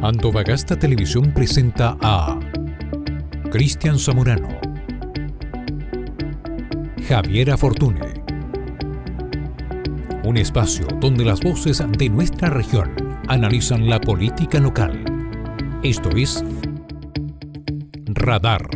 Antofagasta Televisión presenta a Cristian Zamorano, Javiera Fortune, un espacio donde las voces de nuestra región analizan la política local. Esto es Radar.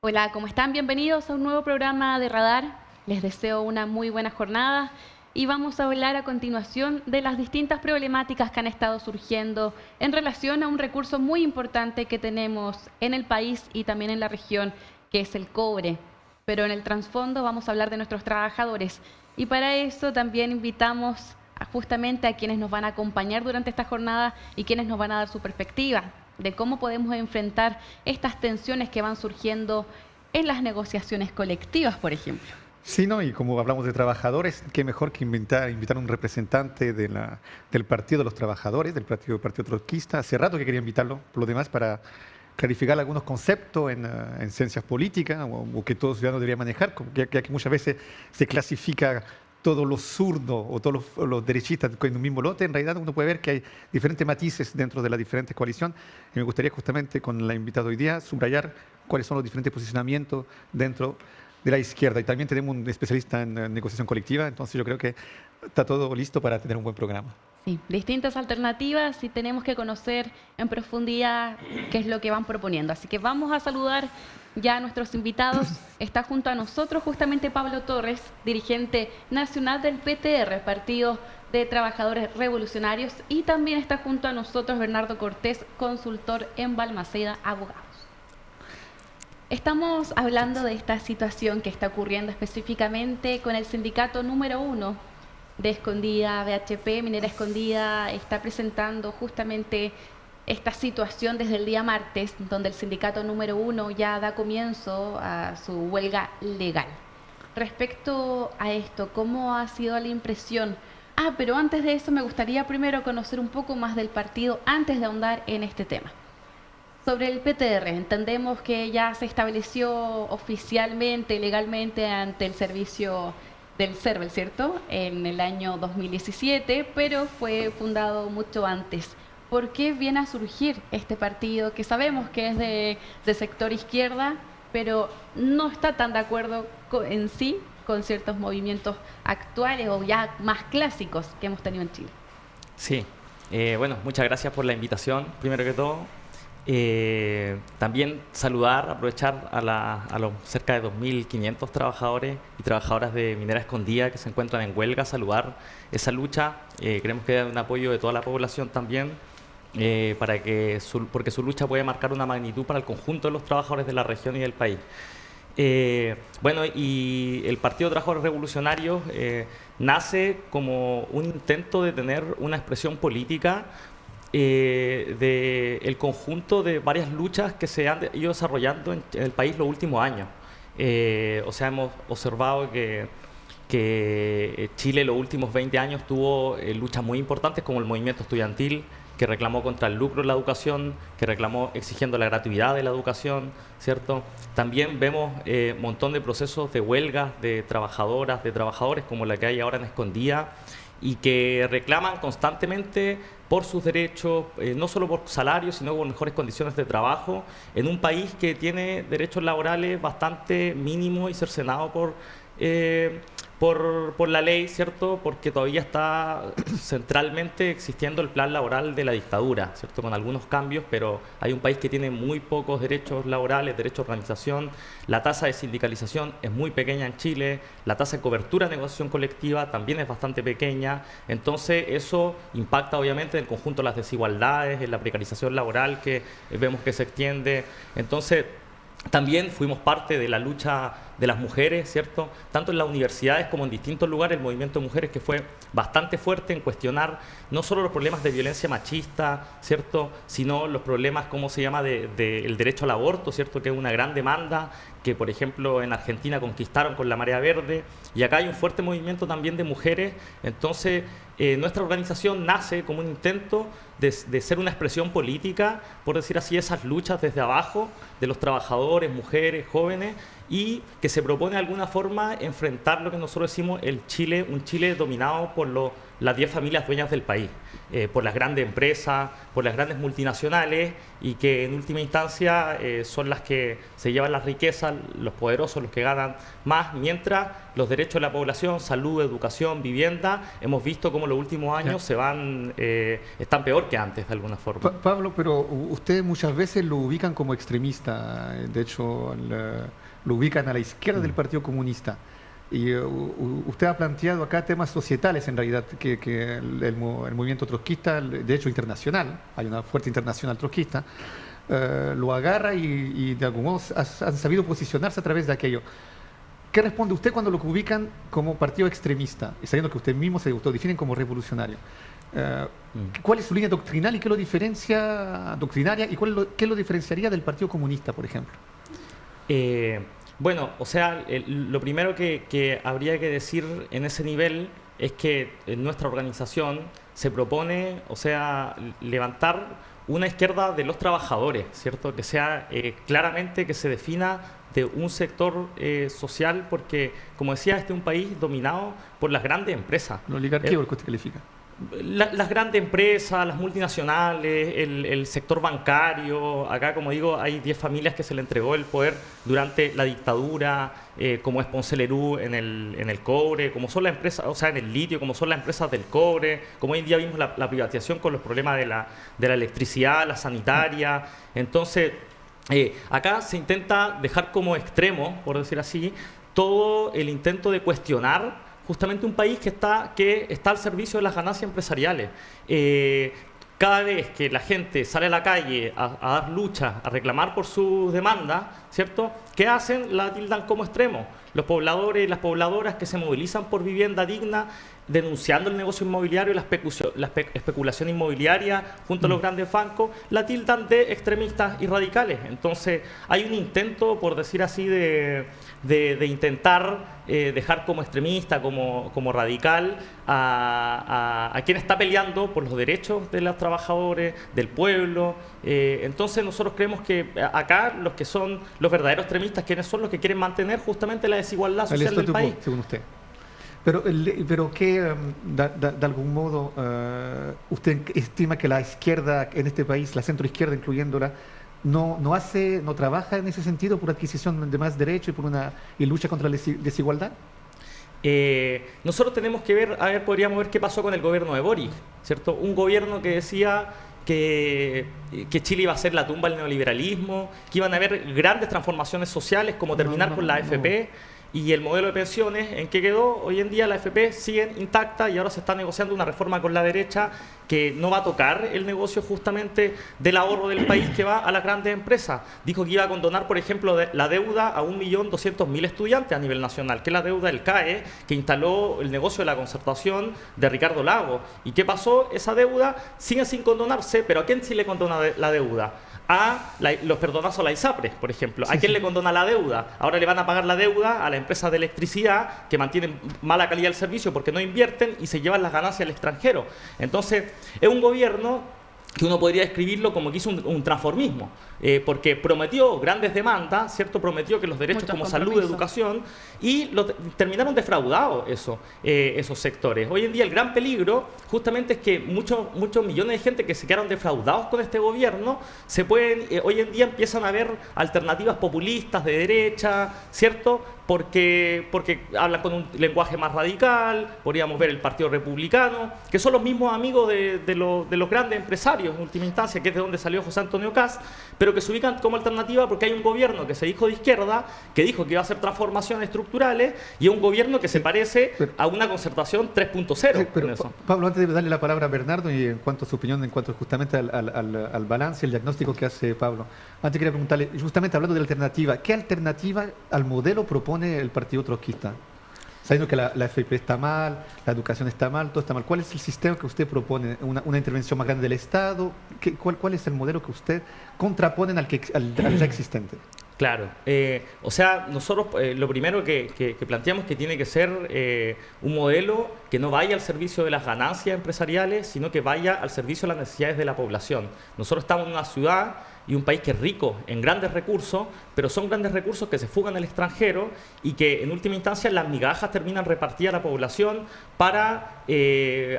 Hola, ¿cómo están? Bienvenidos a un nuevo programa de Radar. Les deseo una muy buena jornada y vamos a hablar a continuación de las distintas problemáticas que han estado surgiendo en relación a un recurso muy importante que tenemos en el país y también en la región, que es el cobre. Pero en el trasfondo vamos a hablar de nuestros trabajadores y para eso también invitamos justamente a quienes nos van a acompañar durante esta jornada y quienes nos van a dar su perspectiva de cómo podemos enfrentar estas tensiones que van surgiendo en las negociaciones colectivas, por ejemplo. Sí, ¿no? Y como hablamos de trabajadores, qué mejor que invitar a un representante del Partido de los Trabajadores, del Partido Trotskista. Hace rato que quería invitarlo, por lo demás, para clarificar algunos conceptos en ciencias políticas o que todo ciudadano debería manejar, ya que muchas veces se clasifica todos los zurdos o todos los derechistas en un mismo lote. En realidad uno puede ver que hay diferentes matices dentro de las diferentes coaliciones y me gustaría justamente con la invitada hoy día subrayar cuáles son los diferentes posicionamientos dentro de la izquierda. Y también tenemos un especialista en negociación colectiva, entonces yo creo que está todo listo para tener un buen programa. Sí, distintas alternativas y tenemos que conocer en profundidad qué es lo que van proponiendo. Así que vamos a saludar ya a nuestros invitados. Está junto a nosotros justamente Pablo Torres, dirigente nacional del PTR, Partido de Trabajadores Revolucionarios, y también está junto a nosotros Bernardo Cortés, consultor en Balmaceda Abogados. Estamos hablando de esta situación que está ocurriendo específicamente con el sindicato número 1 de Escondida, BHP, Minera Escondida, está presentando justamente esta situación desde el día martes, donde el sindicato número 1 ya da comienzo a su huelga legal. Respecto a esto, ¿cómo ha sido la impresión? Pero antes de eso me gustaría primero conocer un poco más del partido antes de ahondar en este tema. Sobre el PTR, entendemos que ya se estableció oficialmente, legalmente ante el servicio del CERVEL, ¿cierto? En el año 2017, pero fue fundado mucho antes. ¿Por qué viene a surgir este partido que sabemos que es de sector izquierda, pero no está tan de acuerdo en sí con ciertos movimientos actuales o ya más clásicos que hemos tenido en Chile? Sí, bueno, muchas gracias por la invitación, primero que todo. También saludar, aprovechar a los cerca de 2.500 trabajadores y trabajadoras de Minera Escondida que se encuentran en huelga, saludar esa lucha. Creemos que hay un apoyo de toda la población también, porque su lucha puede marcar una magnitud para el conjunto de los trabajadores de la región y del país. Bueno, y el Partido de Trabajadores Revolucionarios nace como un intento de tener una expresión política del conjunto de varias luchas que se han ido desarrollando en el país los últimos años. O sea, hemos observado que Chile los últimos 20 años tuvo luchas muy importantes como el movimiento estudiantil, que reclamó contra el lucro en la educación, que reclamó exigiendo la gratuidad de la educación, ¿cierto? También vemos un montón de procesos de huelgas de trabajadoras, de trabajadores, como la que hay ahora en Escondida, y que reclaman constantemente por sus derechos, no solo por salarios, sino por mejores condiciones de trabajo, en un país que tiene derechos laborales bastante mínimos y cercenados por la ley, ¿cierto? Porque todavía está centralmente existiendo el plan laboral de la dictadura, ¿cierto? Con algunos cambios, pero hay un país que tiene muy pocos derechos laborales, derecho a organización. La tasa de sindicalización es muy pequeña en Chile, la tasa de cobertura de negociación colectiva también es bastante pequeña. Entonces eso impacta obviamente en el conjunto de las desigualdades, en la precarización laboral que vemos que se extiende. Entonces también fuimos parte de la lucha de las mujeres, ¿cierto? Tanto en las universidades como en distintos lugares, el movimiento de mujeres que fue bastante fuerte en cuestionar no solo los problemas de violencia machista, ¿cierto? Sino los problemas, ¿cómo se llama?, del derecho al aborto, ¿cierto? Que es una gran demanda que, por ejemplo, en Argentina conquistaron con la Marea Verde. Y acá hay un fuerte movimiento también de mujeres. Entonces, nuestra organización nace como un intento de ser una expresión política, por decir así, esas luchas desde abajo de los trabajadores, mujeres, jóvenes, y que se propone de alguna forma enfrentar lo que nosotros decimos un Chile dominado por los las 10 familias dueñas del país, por las grandes empresas, por las grandes multinacionales, y que en última instancia son las que se llevan las riquezas, los poderosos, los que ganan más, mientras los derechos de la población, salud, educación, vivienda, hemos visto cómo los últimos años están peor que antes de alguna forma. Pablo, pero ustedes muchas veces lo ubican como extremista, de hecho lo ubican a la izquierda del Partido Comunista. Y usted ha planteado acá temas societales, en realidad, que el movimiento trotskista, de hecho internacional, hay una fuerte internacional trotskista, lo agarra y de algún modo han sabido posicionarse a través de aquello. ¿Qué responde usted cuando lo ubican como partido extremista, y sabiendo que usted mismo se autodefine como revolucionario? ¿Cuál es su línea doctrinal y qué lo diferencia doctrinaria y qué lo diferenciaría del Partido Comunista, por ejemplo? Bueno, o sea, lo primero que habría que decir en ese nivel es que en nuestra organización se propone, o sea, levantar una izquierda de los trabajadores, ¿cierto? Que sea claramente, que se defina de un sector social, porque, como decía, este es un país dominado por las grandes empresas. ¿La oligarquía o el que usted califica? Las grandes empresas, las multinacionales, el sector bancario. Acá, como digo, hay 10 familias que se le entregó el poder durante la dictadura, como es Ponce Lerú en el cobre, como son las empresas, o sea, en el litio, como son las empresas del cobre, como hoy en día vimos la privatización con los problemas de la electricidad, la sanitaria. Entonces, acá se intenta dejar como extremo, por decir así, todo el intento de cuestionar justamente un país que está al servicio de las ganancias empresariales. Cada vez que la gente sale a la calle a dar lucha, a reclamar por sus demandas, ¿cierto? ¿Qué hacen? La tildan como extremo. Los pobladores y las pobladoras que se movilizan por vivienda digna, denunciando el negocio inmobiliario y la especulación inmobiliaria junto a los grandes bancos, la tildan de extremistas y radicales. Entonces hay un intento, por decir así, de intentar dejar como extremista, como radical a quien está peleando por los derechos de los trabajadores, del pueblo. Entonces nosotros creemos que acá los que son los verdaderos extremistas, quienes son los que quieren mantener justamente la desigualdad social del país. Según usted. Pero que de algún modo usted estima que la izquierda en este país, la centroizquierda incluyéndola, no trabaja en ese sentido por adquisición de más derechos y lucha contra la desigualdad? Nosotros tenemos que ver, podríamos ver qué pasó con el gobierno de Boric, ¿cierto? Un gobierno que decía que Chile iba a ser la tumba del neoliberalismo, que iban a haber grandes transformaciones sociales como terminar con la AFP. Y el modelo de pensiones, ¿en qué quedó? Hoy en día la AFP sigue intacta y ahora se está negociando una reforma con la derecha que no va a tocar el negocio justamente del ahorro del país que va a las grandes empresas. Dijo que iba a condonar, por ejemplo, la deuda a 1.200.000 estudiantes a nivel nacional, que es la deuda del CAE, que instaló el negocio de la concertación de Ricardo Lagos. ¿Y qué pasó? Esa deuda sigue sin condonarse, pero ¿a quién sí le condona la deuda? A los perdonazos a la ISAPRES, por ejemplo. ¿A quién le condona la deuda? Ahora le van a pagar la deuda a las empresas de electricidad que mantienen mala calidad del servicio porque no invierten y se llevan las ganancias al extranjero. Entonces, es un gobierno que uno podría describirlo como que hizo un transformismo, porque prometió grandes demandas, ¿cierto? Prometió que los derechos como salud, educación, y terminaron defraudados esos sectores. Hoy en día el gran peligro justamente es que muchos millones de gente que se quedaron defraudados con este gobierno, hoy en día empiezan a haber alternativas populistas de derecha, ¿cierto? Porque hablan con un lenguaje más radical. Podríamos ver el Partido Republicano, que son los mismos amigos de los grandes empresarios en última instancia, que es de donde salió José Antonio Kast, pero que se ubican como alternativa porque hay un gobierno que se dijo de izquierda, que dijo que iba a hacer transformaciones estructurales, y es un gobierno que se parece a una concertación 3.0. Pero Pablo, antes de darle la palabra a Bernardo y en cuanto a su opinión, en cuanto justamente al balance, el diagnóstico que hace Pablo, antes quería preguntarle, justamente hablando de alternativa, ¿qué alternativa al modelo propone el partido trotskista? Sabiendo que la AFP está mal, la educación está mal, todo está mal. ¿Cuál es el sistema que usted propone? ¿Una intervención más grande del Estado? ¿Cuál es el modelo que usted contrapone al ya existente? Claro, o sea, nosotros lo primero que planteamos que tiene que ser un modelo que no vaya al servicio de las ganancias empresariales, sino que vaya al servicio de las necesidades de la población. Nosotros estamos en una ciudad y un país que es rico en grandes recursos, pero son grandes recursos que se fugan al extranjero y que en última instancia las migajas terminan repartidas a la población para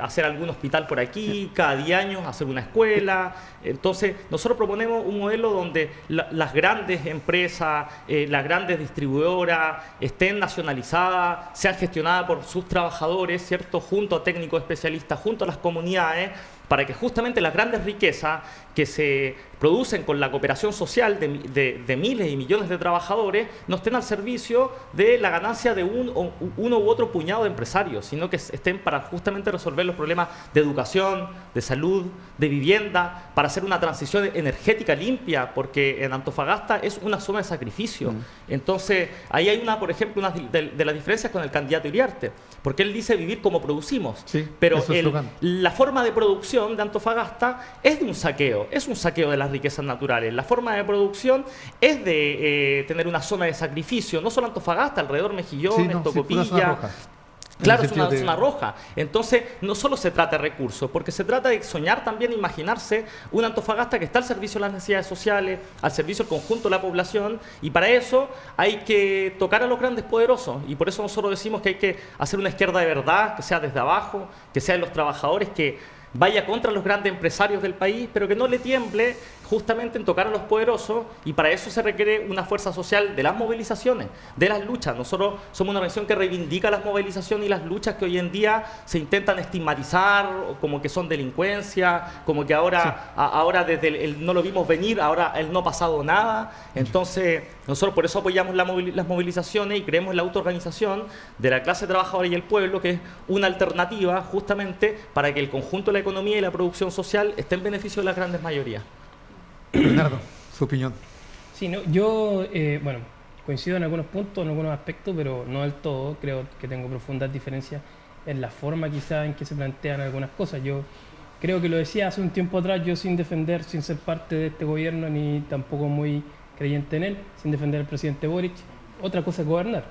hacer algún hospital por aquí, cada 10 años hacer una escuela. Entonces nosotros proponemos un modelo donde las grandes empresas, las grandes distribuidoras estén nacionalizadas, sean gestionadas por sus trabajadores, ¿cierto?, junto a técnicos especialistas, junto a las comunidades, para que justamente las grandes riquezas que se producen con la cooperación social de miles y millones de trabajadores no estén al servicio de la ganancia de uno u otro puñado de empresarios, sino que estén para justamente resolver los problemas de educación, de salud, de vivienda, para hacer una transición energética limpia, porque en Antofagasta es una zona de sacrificio. Entonces, ahí hay una, por ejemplo, una de las diferencias con el candidato Iriarte, porque él dice vivir como producimos, pero la forma de producción de Antofagasta es de un saqueo de las riquezas naturales. La forma de producción es de tener una zona de sacrificio, no solo Antofagasta, alrededor Mejillones, Tocopilla. Claro, es una zona roja. Entonces, no solo se trata de recursos, porque se trata de soñar también, imaginarse una Antofagasta que está al servicio de las necesidades sociales, al servicio del conjunto de la población, y para eso hay que tocar a los grandes poderosos. Y por eso nosotros decimos que hay que hacer una izquierda de verdad, que sea desde abajo, que sea de los trabajadores, que vaya contra los grandes empresarios del país, pero que no le tiemble justamente en tocar a los poderosos, y para eso se requiere una fuerza social de las movilizaciones, de las luchas. Nosotros somos una organización que reivindica las movilizaciones y las luchas que hoy en día se intentan estigmatizar como que son delincuencia, como que ahora desde el no lo vimos venir, ahora el no ha pasado nada. Entonces nosotros por eso apoyamos las movilizaciones y creemos en la autoorganización de la clase trabajadora y el pueblo, que es una alternativa justamente para que el conjunto de la economía y la producción social esté en beneficio de las grandes mayorías. Leonardo, su opinión. Sí, no, yo coincido en algunos puntos, en algunos aspectos, pero no del todo. Creo que tengo profundas diferencias en la forma quizá en que se plantean algunas cosas. Yo creo que lo decía hace un tiempo atrás, yo sin ser parte de este gobierno, ni tampoco muy creyente en él, sin defender al presidente Boric, otra cosa es gobernar.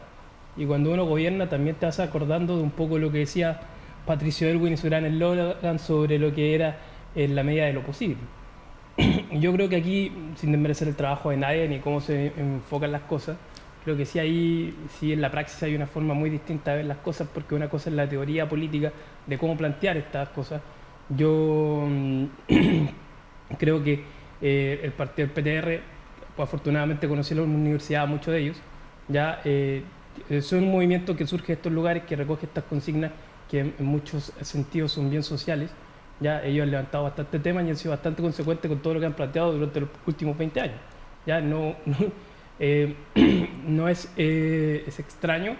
Y cuando uno gobierna también te vas acordando de un poco lo que decía Patricio Aylwin y su gran eslogan sobre lo que era en la medida de lo posible. Yo creo que aquí, sin desmerecer el trabajo de nadie ni cómo se enfocan las cosas, creo que sí en la praxis hay una forma muy distinta de ver las cosas, porque una cosa es la teoría política de cómo plantear estas cosas. Yo creo que el partido del PTR, pues, afortunadamente conocí la universidad a muchos de ellos, ya son un movimiento que surge de estos lugares, que recoge estas consignas que en muchos sentidos son bien sociales. Ya ellos han levantado bastante temas y han sido bastante consecuentes con todo lo que han planteado durante los últimos 20 años. Ya no es extraño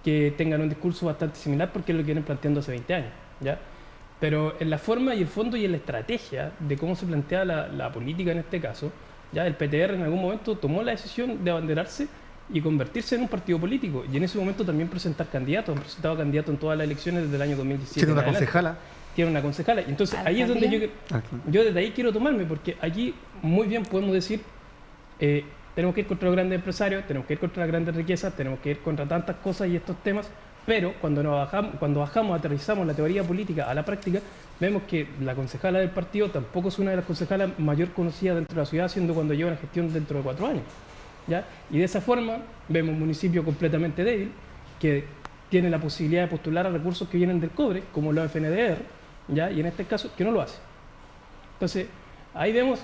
que tengan un discurso bastante similar, porque es lo que vienen planteando hace 20 años. ¿Ya? Pero en la forma y el fondo y en la estrategia de cómo se plantea la política en este caso, ya el PTR en algún momento tomó la decisión de abanderarse y convertirse en un partido político, y en ese momento también presentar candidatos. Han presentado candidatos en todas las elecciones desde el año 2017. Tiene una concejala. Tiene una concejala. Y entonces ahí es donde yo desde ahí quiero tomarme, porque aquí muy bien podemos decir, tenemos que ir contra los grandes empresarios, tenemos que ir contra las grandes riquezas, tenemos que ir contra tantas cosas y estos temas, pero cuando bajamos, aterrizamos la teoría política a la práctica, vemos que la concejala del partido tampoco es una de las concejalas mayor conocidas dentro de la ciudad, siendo cuando lleva una gestión dentro de 4 años. ¿Ya? Y de esa forma vemos un municipio completamente débil, que tiene la posibilidad de postular a recursos que vienen del cobre, como los FNDR, ¿ya? Y en este caso, que no lo hace. Entonces, ahí vemos...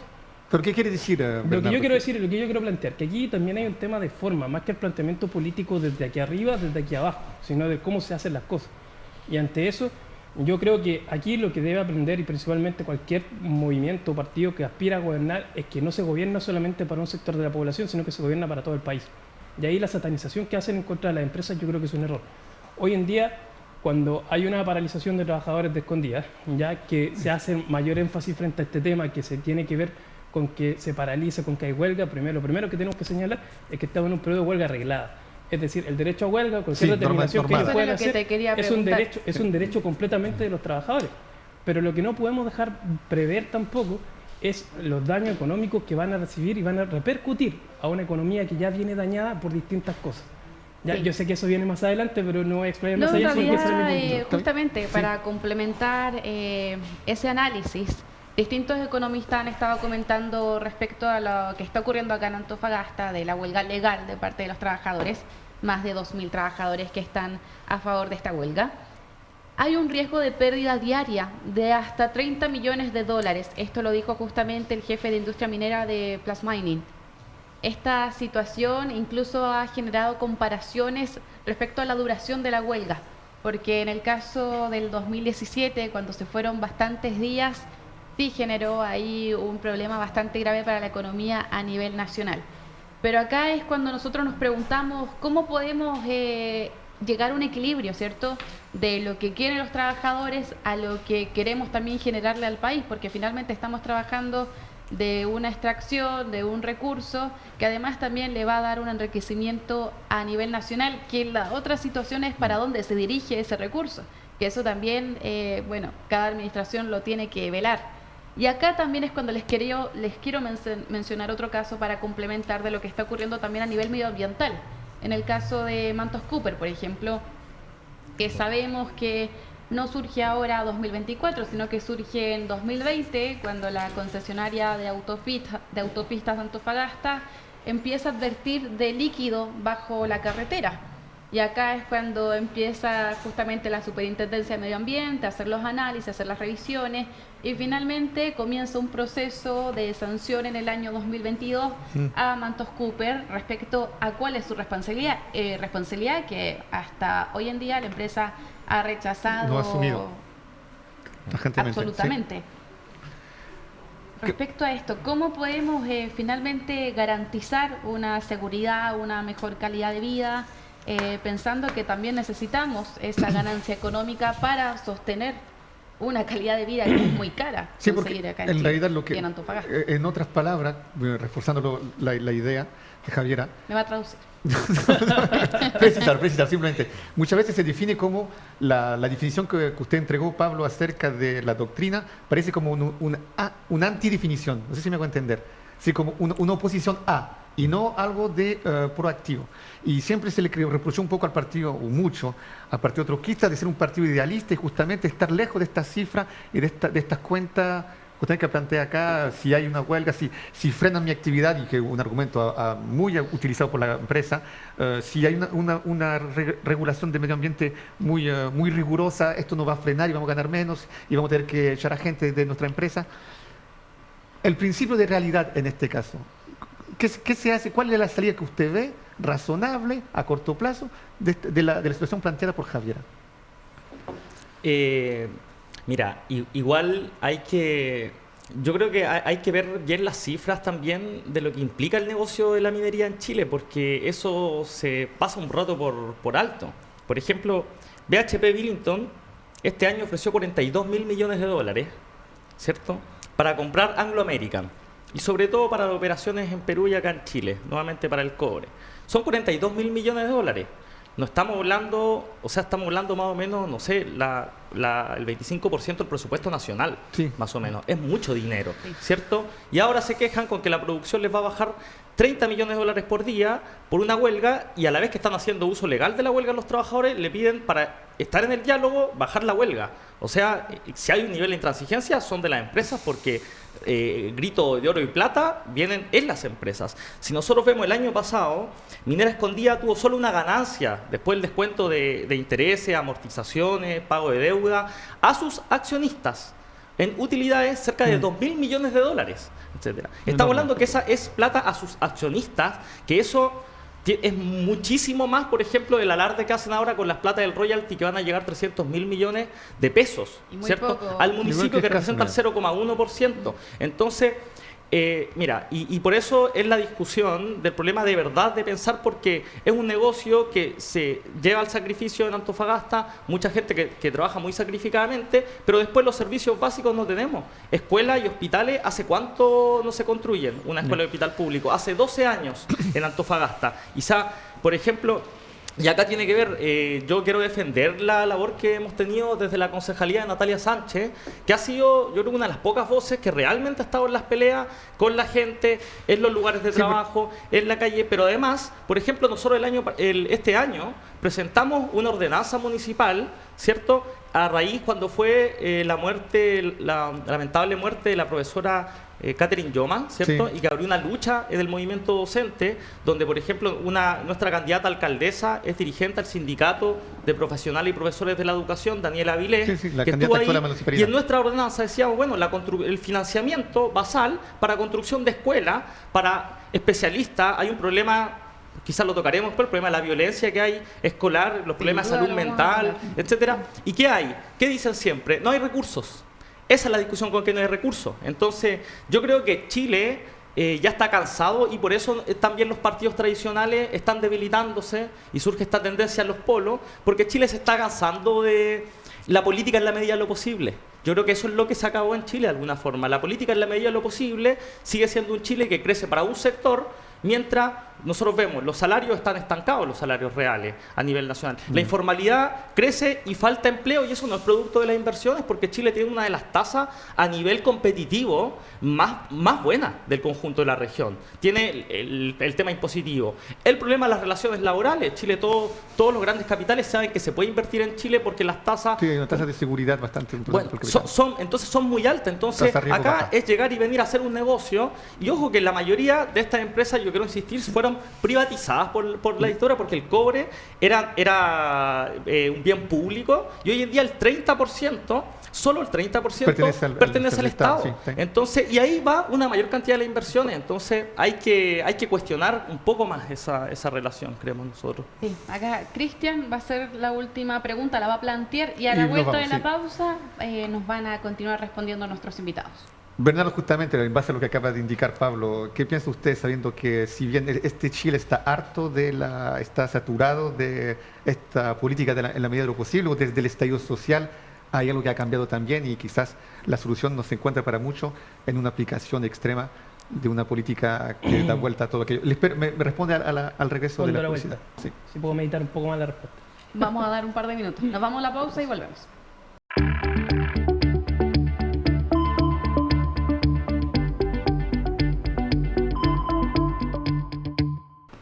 ¿Pero qué quiere decir, Bernardo? Lo que yo quiero decir, lo que yo quiero plantear, que aquí también hay un tema de forma, más que el planteamiento político desde aquí arriba, desde aquí abajo, sino de cómo se hacen las cosas. Y ante eso, yo creo que aquí lo que debe aprender, y principalmente cualquier movimiento o partido que aspira a gobernar, es que no se gobierna solamente para un sector de la población, sino que se gobierna para todo el país. Y ahí la satanización que hacen en contra de las empresas, yo creo que es un error. Hoy en día, cuando hay una paralización de trabajadores de escondidas, ya que se hace mayor énfasis frente a este tema, que se tiene que ver con que se paralice, con que hay huelga, lo primero que tenemos que señalar es que estamos en un periodo de huelga arreglada. Es decir, el derecho a huelga, cualquier determinación que ellos puedan hacer, es un derecho completamente de los trabajadores. Pero lo que no podemos dejar prever tampoco es los daños económicos que van a recibir y van a repercutir a una economía que ya viene dañada por distintas cosas. Ya, Sí. yo sé que eso viene más adelante, pero no voy a explayar No, más en allá porque ese era realidad, mi punto. justamente para complementar ese análisis, distintos economistas han estado comentando respecto a lo que está ocurriendo acá en Antofagasta, de la huelga legal de parte de los trabajadores, más de 2.000 trabajadores que están a favor de esta huelga. Hay un riesgo de pérdida diaria de hasta 30 millones de dólares. Esto lo dijo justamente el jefe de industria minera de Plus Mining. Esta situación incluso ha generado comparaciones respecto a la duración de la huelga, porque en el caso del 2017, cuando se fueron bastantes días, sí generó ahí un problema bastante grave para la economía a nivel nacional. Pero acá es cuando nosotros nos preguntamos cómo podemos llegar a un equilibrio, ¿cierto? De lo que quieren los trabajadores a lo que queremos también generarle al país, porque finalmente estamos trabajando de una extracción, de un recurso, que además también le va a dar un enriquecimiento a nivel nacional, que la otra situación es para dónde se dirige ese recurso, que eso también, bueno, cada administración lo tiene que velar. Y acá también es cuando les quiero mencionar otro caso para complementar de lo que está ocurriendo también a nivel medioambiental. En el caso de Mantos Cooper, por ejemplo, que sabemos que no surge ahora 2024, sino que surge en 2020, cuando la concesionaria de autopistas de Antofagasta empieza a advertir de líquido bajo la carretera. Y acá es cuando empieza justamente la Superintendencia de Medio Ambiente a hacer los análisis, a hacer las revisiones, y finalmente comienza un proceso de sanción en el año 2022 a Mantos Cooper respecto a cuál es su responsabilidad, que hasta hoy en día la empresa ha rechazado No ha asumido. Tajantemente, absolutamente. sí. Respecto a esto, ¿cómo podemos finalmente garantizar una seguridad, una mejor calidad de vida, pensando que también necesitamos esa ganancia económica para sostener una calidad de vida que es muy cara Sí, conseguir porque acá en Chile realidad lo y que, en Antofagasta? en otras palabras, reforzando la idea de Javiera, Me va a traducir. precisar, simplemente. Muchas veces se define como la definición que usted entregó, Pablo, acerca de la doctrina, parece como una antidefinición, no sé si me hago entender, sí, como una oposición a, y no algo de proactivo. Y siempre se le reprochó un poco al partido, o mucho, al partido trotskista, de ser un partido idealista y justamente estar lejos de estas cifras y de estas cuentas. Usted que plantea acá, si hay una huelga, si frenan mi actividad, y que es un argumento muy utilizado por la empresa, si hay una regulación de medio ambiente muy rigurosa, esto no va a frenar y vamos a ganar menos y vamos a tener que echar a gente de nuestra empresa. El principio de realidad en este caso, ¿qué se hace? ¿Cuál es la salida que usted ve razonable a corto plazo de la situación planteada por Javiera? Mira, igual yo creo que hay que ver bien las cifras también de lo que implica el negocio de la minería en Chile, porque eso se pasa un rato por alto. Por ejemplo, BHP Billiton este año ofreció 42.000 millones de dólares, ¿cierto?, para comprar Anglo American, y sobre todo para las operaciones en Perú y acá en Chile, nuevamente para el cobre. Son 42.000 millones de dólares. No estamos hablando, estamos hablando más o menos, no sé, el 25% del presupuesto nacional, Sí. más o menos. Es mucho dinero, Sí. ¿cierto? Y ahora se quejan con que la producción les va a bajar 30 millones de dólares por día por una huelga, y a la vez que están haciendo uso legal de la huelga los trabajadores, le piden, para estar en el diálogo, bajar la huelga. O sea, si hay un nivel de intransigencia, son de las empresas, porque grito de oro y plata vienen en las empresas. Si nosotros vemos el año pasado, Minera Escondida tuvo solo una ganancia después del descuento de intereses, amortizaciones, pago de deuda a sus accionistas en utilidades cerca de 2.000 millones de dólares, etcétera. Estamos hablando que esa es plata a sus accionistas, que eso es muchísimo más, por ejemplo, del alarde que hacen ahora con las plata del royalty, que van a llegar 300.000 millones de pesos, Y muy ¿cierto?, poco. al municipio, que Igual que representa el 0,1%. Entonces, mira, y por eso es la discusión del problema de verdad de pensar, porque es un negocio que se lleva al sacrificio en Antofagasta, mucha gente que trabaja muy sacrificadamente, pero después los servicios básicos no tenemos. Escuelas y hospitales, ¿hace cuánto no se construyen una escuela y hospital público? Hace 12 años en Antofagasta. Por ejemplo, Y acá tiene que ver, yo quiero defender la labor que hemos tenido desde la concejalía de Natalia Sánchez, que ha sido, yo creo, una de las pocas voces que realmente ha estado en las peleas con la gente, en los lugares de trabajo, en la calle, pero además, por ejemplo, nosotros este año presentamos una ordenanza municipal, ¿cierto?, a raíz cuando fue la lamentable muerte de la profesora Catherine Yoman, ¿cierto? Sí. Y que abrió una lucha del movimiento docente, donde, por ejemplo, nuestra candidata alcaldesa es dirigente al sindicato de profesionales y profesores de la educación, Daniela Avilés, Sí, la que candidata estuvo actual a ahí. la municipalidad. Y en nuestra ordenanza decíamos, bueno, el financiamiento basal para construcción de escuelas, para especialistas. Hay un problema, quizás lo tocaremos, pero el problema de la violencia que hay escolar, los problemas de salud mental, etcétera. ¿Y qué hay? ¿Qué dicen siempre? No hay recursos. Esa es la discusión con que no hay recursos. Entonces, yo creo que Chile ya está cansado y por eso también los partidos tradicionales están debilitándose y surge esta tendencia en los polos, porque Chile se está cansando de la política en la medida de lo posible. Yo creo que eso es lo que se acabó en Chile de alguna forma. La política en la medida de lo posible sigue siendo un Chile que crece para un sector, mientras nosotros vemos los salarios están estancados, los salarios reales a nivel nacional. La informalidad crece y falta empleo, y eso no es producto de las inversiones, porque Chile tiene una de las tasas a nivel competitivo más buenas del conjunto de la región. Tiene el tema impositivo. El problema de las relaciones laborales. Chile, todos los grandes capitales saben que se puede invertir en Chile porque las tasas... Sí, hay una tasa de seguridad bastante Bueno, importante. entonces son muy altas. Entonces Tasa de riesgo acá baja. es llegar y venir a hacer un negocio. Y ojo que la mayoría de estas empresas, yo quiero insistir, fueron privatizadas por la dictadura, porque el cobre era un bien público, y hoy en día el 30%, solo el 30% pertenece al Estado. Sí. Entonces, y ahí va una mayor cantidad de las inversiones. Entonces hay que cuestionar un poco más esa relación, creemos nosotros. Sí, acá Cristian va a hacer la última pregunta, la va a plantear y a la Y nos vuelta vamos, de la sí. pausa nos van a continuar respondiendo nuestros invitados. Bernardo, justamente en base a lo que acaba de indicar Pablo, ¿qué piensa usted sabiendo que si bien este Chile está harto está saturado de esta política en la medida de lo posible, o desde el estallido social hay algo que ha cambiado también y quizás la solución no se encuentra para mucho en una aplicación extrema de una política que da vuelta a todo aquello? Me responde al regreso de la publicidad. Sí. Si puedo meditar un poco más la respuesta. Vamos a dar un par de minutos. Nos vamos a la pausa y volvemos.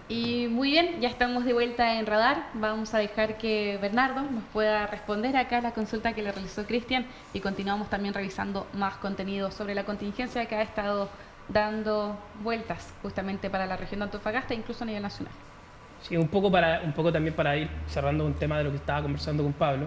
Y muy bien, ya estamos de vuelta en Radar. Vamos a dejar que Bernardo nos pueda responder acá la consulta que le realizó Cristian y continuamos también revisando más contenido sobre la contingencia que ha estado dando vueltas justamente para la región de Antofagasta e incluso a nivel nacional. Sí, un poco también para ir cerrando un tema de lo que estaba conversando con Pablo.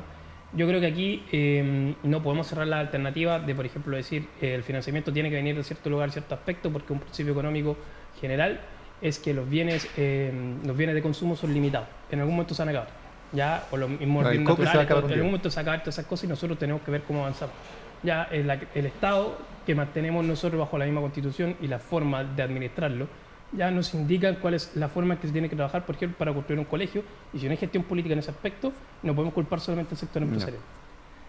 Yo creo que aquí no podemos cerrar la alternativa de, por ejemplo, decir el financiamiento tiene que venir de cierto lugar, cierto aspecto, porque un principio económico general es que los bienes de consumo son limitados. En algún momento se van a acabar. Ya, o los mismos bienes naturales, en algún momento se van a acabar todas esas cosas y nosotros tenemos que ver cómo avanzamos. Ya el Estado que mantenemos nosotros bajo la misma Constitución y la forma de administrarlo, ya nos indican cuál es la forma en que se tiene que trabajar, por ejemplo, para construir un colegio, y si no hay gestión política en ese aspecto, no podemos culpar solamente al sector empresarial.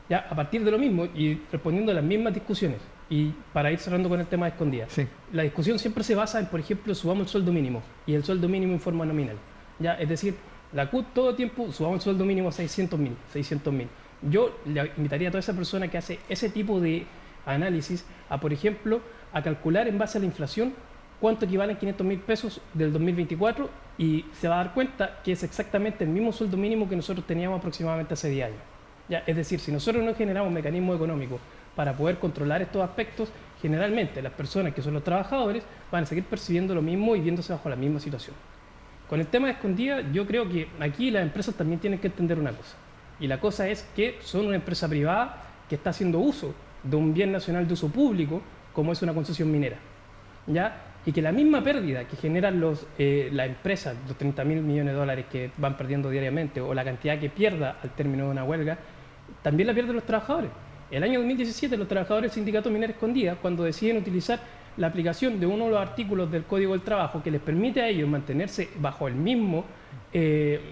Ya, a partir de lo mismo, y respondiendo a las mismas discusiones, y para ir cerrando con el tema de escondidas, Sí. la discusión siempre se basa en, por ejemplo, subamos el sueldo mínimo, y el sueldo mínimo en forma nominal. Ya, es decir, la CUT todo el tiempo subamos el sueldo mínimo a 600.000. Yo le invitaría a toda esa persona que hace ese tipo de análisis a, por ejemplo, a calcular en base a la inflación cuánto equivalen 500.000 pesos del 2024 y se va a dar cuenta que es exactamente el mismo sueldo mínimo que nosotros teníamos aproximadamente hace 10 años. Ya, es decir, si nosotros no generamos mecanismos económicos para poder controlar estos aspectos, generalmente las personas que son los trabajadores van a seguir percibiendo lo mismo y viéndose bajo la misma situación. Con el tema de escondida, yo creo que aquí las empresas también tienen que entender una cosa. Y la cosa es que son una empresa privada que está haciendo uso de un bien nacional de uso público, como es una concesión minera. ¿Ya? Y que la misma pérdida que generan la empresa, los 30.000 millones de dólares que van perdiendo diariamente, o la cantidad que pierda al término de una huelga, también la pierden los trabajadores. El año 2017 los trabajadores del sindicato Minera Escondida, cuando deciden utilizar la aplicación de uno de los artículos del Código del Trabajo que les permite a ellos mantenerse bajo el mismo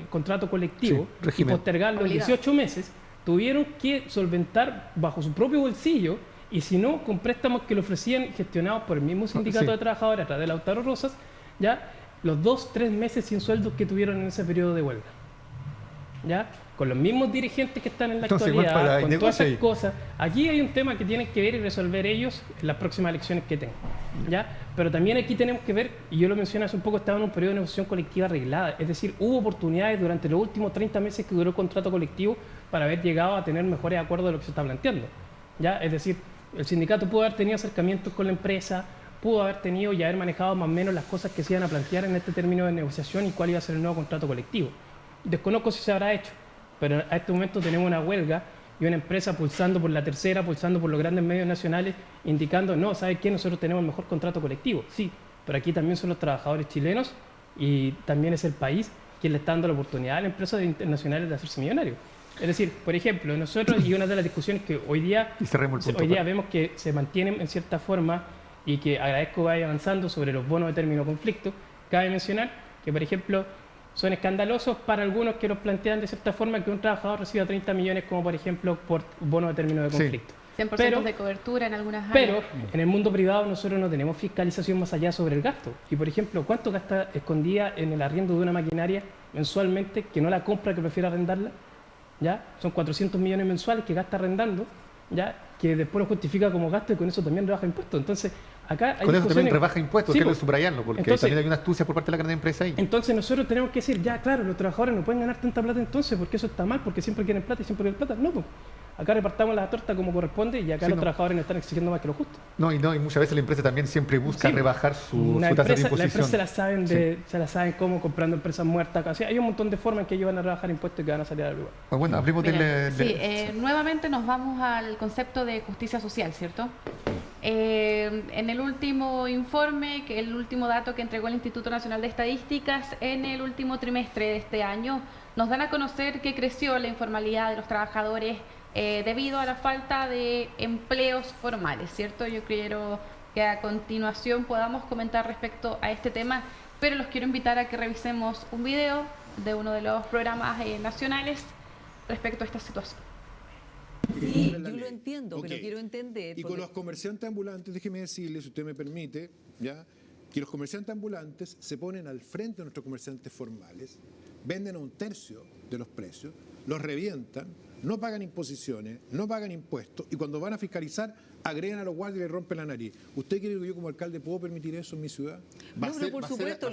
contrato colectivo, sí, y postergarlo en 18 meses, tuvieron que solventar bajo su propio bolsillo, y si no, con préstamos que le ofrecían gestionados por el mismo sindicato de trabajadores a través de Lautaro Rosas, ya los 2-3 meses sin sueldos que tuvieron en ese periodo de huelga. ¿ya? Con los mismos dirigentes que están en la Entonces, actualidad, igual para con el todas esas negocio cosas. Aquí hay un tema que tienen que ver y resolver ellos en las próximas elecciones que tengan, ¿ya? Pero también aquí tenemos que ver, y yo lo mencioné hace un poco, estaba en un periodo de negociación colectiva arreglada, es decir, hubo oportunidades durante los últimos 30 meses que duró el contrato colectivo para haber llegado a tener mejores acuerdos de lo que se está planteando, ¿ya? Es decir, el sindicato pudo haber tenido acercamientos con la empresa, pudo haber tenido y haber manejado más o menos las cosas que se iban a plantear en este término de negociación y cuál iba a ser el nuevo contrato colectivo. Desconozco si se habrá hecho, pero a este momento tenemos una huelga y una empresa pulsando por la tercera, pulsando por los grandes medios nacionales, indicando, no, ¿sabes qué? Nosotros tenemos el mejor contrato colectivo. Sí, pero aquí también son los trabajadores chilenos y también es el país quien le está dando la oportunidad a las empresas internacionales de hacerse millonarios. Es decir, por ejemplo, nosotros, y una de las discusiones que hoy día vemos que se mantienen en cierta forma y que agradezco que vaya avanzando sobre los bonos de término de conflicto, cabe mencionar que, por ejemplo, son escandalosos para algunos que los plantean de cierta forma que un trabajador reciba 30 millones como, por ejemplo, por bono de término de conflicto. 100% de cobertura en algunas áreas. Pero en el mundo privado nosotros no tenemos fiscalización más allá sobre el gasto. Y, por ejemplo, ¿cuánto gasta Escondida en el arriendo de una maquinaria mensualmente que no la compra, que prefiere arrendarla? ¿Ya? Son 400 millones mensuales que gasta arrendando, ¿ya? Que después lo justifica como gasto y con eso también rebaja impuestos. Entonces, acá hay con eso también rebaja impuestos, sí, que es subrayarlo, porque entonces, también hay una astucia por parte de la gran empresa ahí. Entonces nosotros tenemos que decir, ya, claro, los trabajadores no pueden ganar tanta plata entonces, porque eso está mal, porque siempre quieren plata y siempre quieren plata. No, pues. Acá repartamos la torta como corresponde y acá los trabajadores no están exigiendo más que lo justo. Y muchas veces la empresa también siempre busca rebajar su tasa de imposición. La empresa se la saben cómo, comprando empresas muertas. O sea, hay un montón de formas en que ellos van a rebajar impuestos y que van a salir al lugar. Bueno, hablemos nuevamente nos vamos al concepto de justicia social, ¿cierto? En el último informe, que el último dato que entregó el Instituto Nacional de Estadísticas, en el último trimestre de este año, nos dan a conocer que creció la informalidad de los trabajadores debido a la falta de empleos formales, ¿cierto? Yo quiero que a continuación podamos comentar respecto a este tema, pero los quiero invitar a que revisemos un video de uno de los programas nacionales respecto a esta situación. Sí, yo lo entiendo, pero quiero entender. Y con los comerciantes ambulantes, déjeme decirle, si usted me permite, ya, que los comerciantes ambulantes se ponen al frente de nuestros comerciantes formales, venden a un tercio de los precios, los revientan, no pagan imposiciones, no pagan impuestos y cuando van a fiscalizar agregan a los guardias y le rompen la nariz. ¿Usted cree que yo como alcalde puedo permitir eso en mi ciudad? No, pero por supuesto,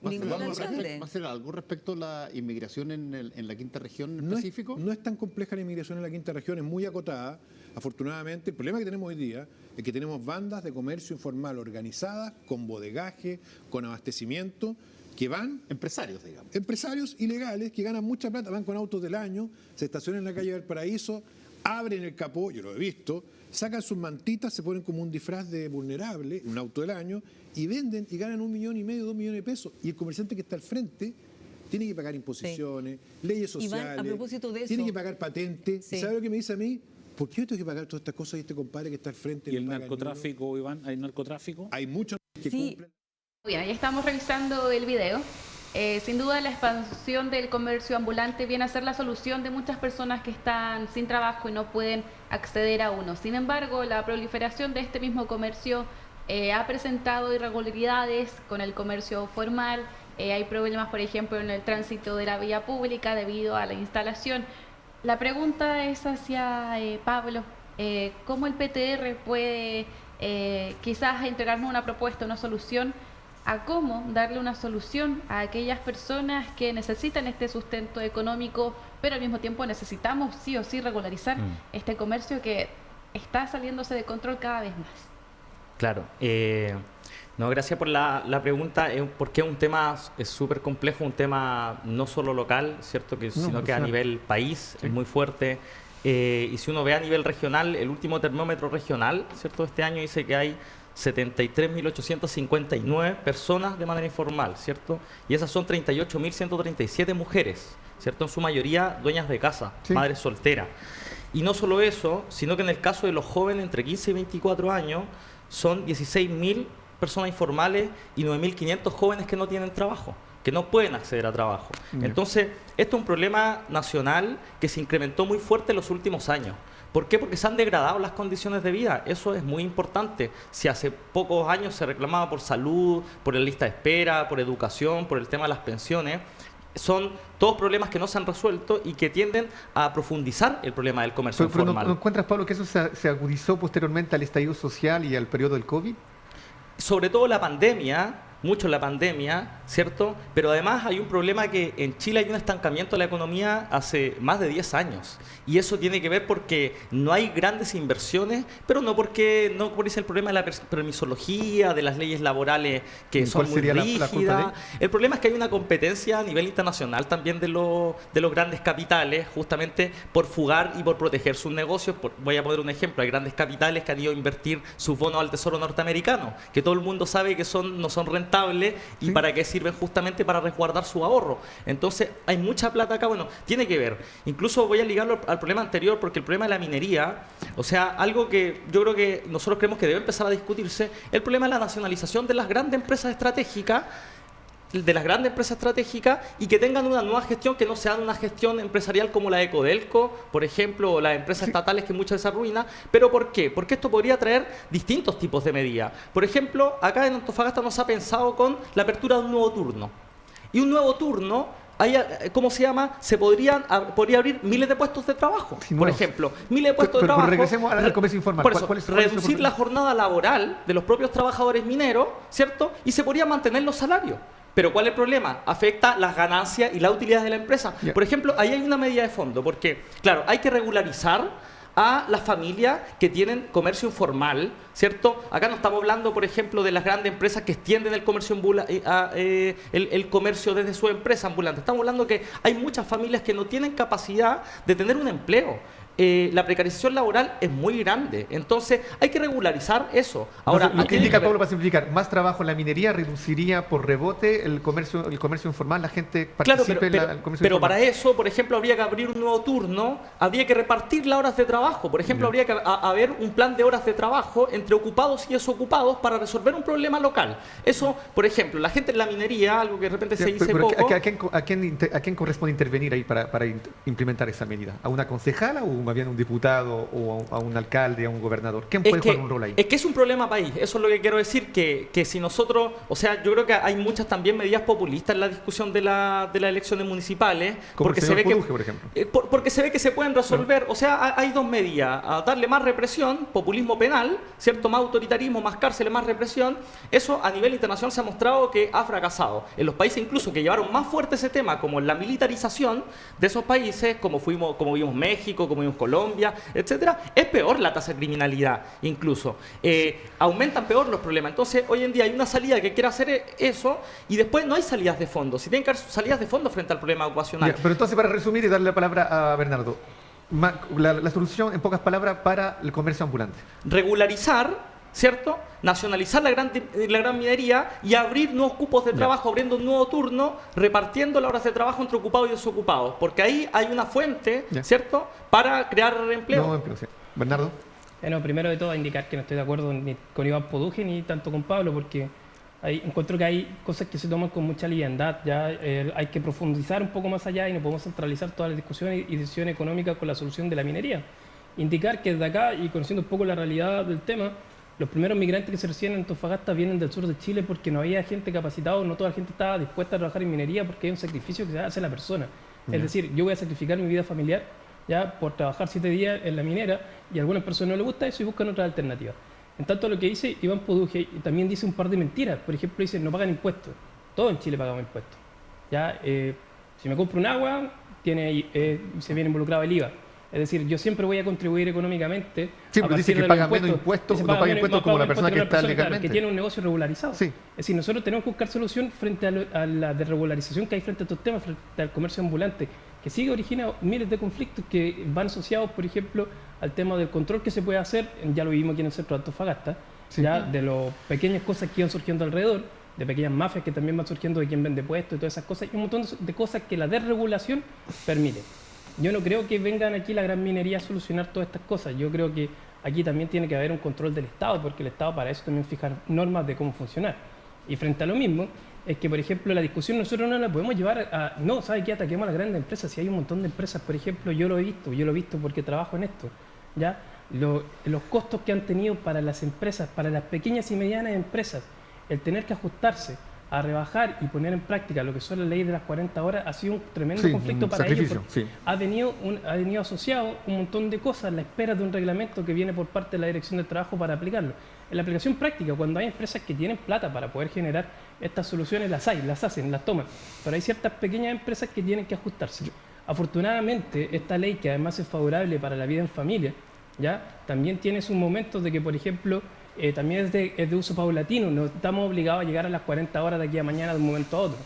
ningún alcalde. ¿Va a ser algo respecto a la inmigración en la quinta región en específico? No es tan compleja la inmigración en la quinta región, es muy acotada. Afortunadamente, el problema que tenemos hoy día es que tenemos bandas de comercio informal organizadas, con bodegaje, con abastecimiento, que van... Empresarios, digamos. Empresarios ilegales que ganan mucha plata, van con autos del año, se estacionan en la calle del Paraíso, abren el capó, yo lo he visto, sacan sus mantitas, se ponen como un disfraz de vulnerable, un auto del año, y venden y ganan 1,5 millones, 2 millones de pesos. Y el comerciante que está al frente tiene que pagar imposiciones, leyes sociales, Iván, a propósito de eso, tiene que pagar patente. ¿Sabe lo que me dice a mí? ¿Por qué yo tengo que pagar todas estas cosas y este compadre que está al frente? ¿Y el narcotráfico, Iván? ¿Hay narcotráfico? Hay muchos que cumplen. Bien, ahí estamos revisando el video. Sin duda la expansión del comercio ambulante viene a ser la solución de muchas personas que están sin trabajo y no pueden acceder a uno. Sin embargo, la proliferación de este mismo comercio ha presentado irregularidades con el comercio formal. Hay problemas, por ejemplo, en el tránsito de la vía pública debido a la instalación. La pregunta es hacia Pablo. ¿Cómo el PTR puede quizás entregarnos una propuesta, una solución a cómo darle una solución a aquellas personas que necesitan este sustento económico, pero al mismo tiempo necesitamos sí o sí regularizar este comercio que está saliéndose de control cada vez más? Claro. No, gracias por la pregunta, porque es un tema súper complejo, un tema no solo local, ¿cierto? Sino que a nivel país es muy fuerte. Y si uno ve a nivel regional, el último termómetro regional, ¿cierto? Este año dice que hay 73.859 personas de manera informal, ¿cierto? Y esas son 38.137 mujeres, ¿cierto? En su mayoría dueñas de casa, madres solteras. Y no solo eso, sino que en el caso de los jóvenes entre 15 y 24 años, son 16.000 personas informales y 9.500 jóvenes que no tienen trabajo, que no pueden acceder a trabajo. Entonces, esto es un problema nacional que se incrementó muy fuerte en los últimos años. ¿Por qué? Porque se han degradado las condiciones de vida. Eso es muy importante. Si hace pocos años se reclamaba por salud, por la lista de espera, por educación, por el tema de las pensiones, son todos problemas que no se han resuelto y que tienden a profundizar el problema del comercio Pero informal. ¿no encuentras, Pablo, que eso se agudizó posteriormente al estallido social y al periodo del COVID? Sobre todo la pandemia, mucho la pandemia, ¿cierto? Pero además hay un problema que en Chile hay un estancamiento de la economía hace más de 10 años. Y eso tiene que ver porque no hay grandes inversiones, pero no por es el problema de la permisología, de las leyes laborales que son muy rígidas. El problema es que hay una competencia a nivel internacional también de los grandes capitales, justamente por fugar y por proteger sus negocios. Voy a poner un ejemplo, hay grandes capitales que han ido a invertir sus bonos al Tesoro norteamericano, que todo el mundo sabe que no son rentables y para qué sirven justamente para resguardar su ahorro. Entonces hay mucha plata acá, bueno, tiene que ver. Incluso voy a ligarlo al problema anterior, porque el problema de la minería, o sea, algo que yo creo que nosotros creemos que debe empezar a discutirse, el problema de la nacionalización de las grandes empresas estratégicas, y que tengan una nueva gestión que no sea una gestión empresarial como la de Codelco, por ejemplo, o las empresas estatales que muchas veces arruinan. ¿Pero por qué? Porque esto podría traer distintos tipos de medidas. Por ejemplo, acá en Antofagasta nos ha pensado con la apertura de un nuevo turno. Y un nuevo turno, ¿cómo se llama? Podría abrir miles de puestos de trabajo. Por ejemplo, miles de puestos de trabajo. Pero regresemos al comercio informal. Por eso, reducir la jornada laboral de los propios trabajadores mineros, ¿cierto? Y se podrían mantener los salarios. Pero ¿cuál es el problema? Afecta las ganancias y la utilidad de la empresa. Por ejemplo, ahí hay una medida de fondo, porque, claro, hay que regularizar a las familias que tienen comercio informal, ¿cierto? Acá no estamos hablando, por ejemplo, de las grandes empresas que extienden el comercio el comercio desde su empresa ambulante. Estamos hablando que hay muchas familias que no tienen capacidad de tener un empleo. La precarización laboral es muy grande, entonces hay que regularizar eso. Ahora, lo que indica Pablo, para simplificar, más trabajo en la minería reduciría por rebote el comercio informal, la gente participe en el comercio pero informal. Para eso, por ejemplo, habría que abrir un nuevo turno, habría que repartir las horas de trabajo, por ejemplo, habría que haber un plan de horas de trabajo entre ocupados y desocupados para resolver un problema local. Eso, por ejemplo, la gente en la minería, algo que de repente se dice poco... ¿A quién corresponde intervenir ahí para implementar esa medida? ¿A una concejala o más bien a un diputado o a un alcalde, a un gobernador? ¿Quién puede jugar un rol ahí? Es que es un problema país, eso es lo que quiero decir, que si nosotros, o sea, yo creo que hay muchas también medidas populistas en la discusión de las elecciones municipales, como porque el se ve Puduje, por ejemplo. Porque se ve que se pueden resolver, o sea, hay dos medidas, a darle más represión, populismo penal, ¿cierto? Más autoritarismo, más cárceles, más represión. Eso a nivel internacional se ha mostrado que ha fracasado. En los países incluso que llevaron más fuerte ese tema, como la militarización de esos países, como vimos México, como vimos Colombia, etcétera, es peor la tasa de criminalidad, incluso. Aumentan peor los problemas. Entonces, hoy en día hay una salida que quiere hacer eso y después no hay salidas de fondo. Si tienen que haber salidas de fondo frente al problema ocupacional. Pero entonces, para resumir y darle la palabra a Bernardo, la solución, en pocas palabras, para el comercio ambulante. Regularizar, ¿cierto? Nacionalizar la gran minería y abrir nuevos cupos de trabajo, abriendo un nuevo turno, repartiendo las horas de trabajo entre ocupados y desocupados, porque ahí hay una fuente, ¿cierto?, para crear empleo. No, empleo, sí. Bernardo. Bueno, primero de todo indicar que no estoy de acuerdo ni con Iván Puduje ni tanto con Pablo, porque encuentro que hay cosas que se toman con mucha liviandad. Ya hay que profundizar un poco más allá y no podemos centralizar todas las discusiones y decisiones económicas con la solución de la minería. Indicar que desde acá, y conociendo un poco la realidad del tema, los primeros migrantes que se reciben en Antofagasta vienen del sur de Chile porque no había gente capacitada, no toda la gente estaba dispuesta a trabajar en minería porque hay un sacrificio que se hace la persona. Es decir, yo voy a sacrificar mi vida familiar ya por trabajar 7 días en la minera y a algunas personas no les gusta eso y buscan otra alternativa. En tanto, lo que dice Iván Puduje también dice un par de mentiras. Por ejemplo, dice no pagan impuestos. Todos en Chile pagamos impuestos. Ya, si me compro un agua, se viene involucrado el IVA. Es decir, yo siempre voy a contribuir económicamente. Sí, pero dice que paga menos impuestos, no paga impuestos como la persona que está legalmente. Que tiene un negocio regularizado. Sí. Es decir, nosotros tenemos que buscar solución frente a la desregularización que hay frente a estos temas, frente al comercio ambulante, que sigue originando miles de conflictos que van asociados, por ejemplo, al tema del control que se puede hacer, ya lo vimos aquí en el centro de Antofagasta, ya de las pequeñas cosas que iban surgiendo alrededor, de pequeñas mafias que también van surgiendo de quien vende puestos y todas esas cosas, y un montón de cosas que la desregulación permite. Yo no creo que vengan aquí la gran minería a solucionar todas estas cosas. Yo creo que aquí también tiene que haber un control del Estado, porque el Estado para eso también fija normas de cómo funcionar. Y frente a lo mismo, es que, por ejemplo, la discusión nosotros no la podemos llevar a... No, ¿sabe qué? Ataquemos a las grandes empresas. Si hay un montón de empresas, por ejemplo, yo lo he visto porque trabajo en esto. ¿Ya? Los costos que han tenido para las empresas, para las pequeñas y medianas empresas, el tener que ajustarse a rebajar y poner en práctica lo que son las leyes de las 40 horas ha sido un tremendo Sí, conflicto un para ellos. sacrificio, Porque sí. ha venido asociado un montón de cosas a la espera de un reglamento que viene por parte de la Dirección del Trabajo para aplicarlo. En la aplicación práctica, cuando hay empresas que tienen plata para poder generar estas soluciones, las hay, las hacen, las toman. Pero hay ciertas pequeñas empresas que tienen que ajustarse. Afortunadamente, esta ley, que además es favorable para la vida en familia, ¿ya? También tiene sus momentos de que, por ejemplo, también es de uso paulatino, no estamos obligados a llegar a las 40 horas de aquí a mañana de un momento a otro.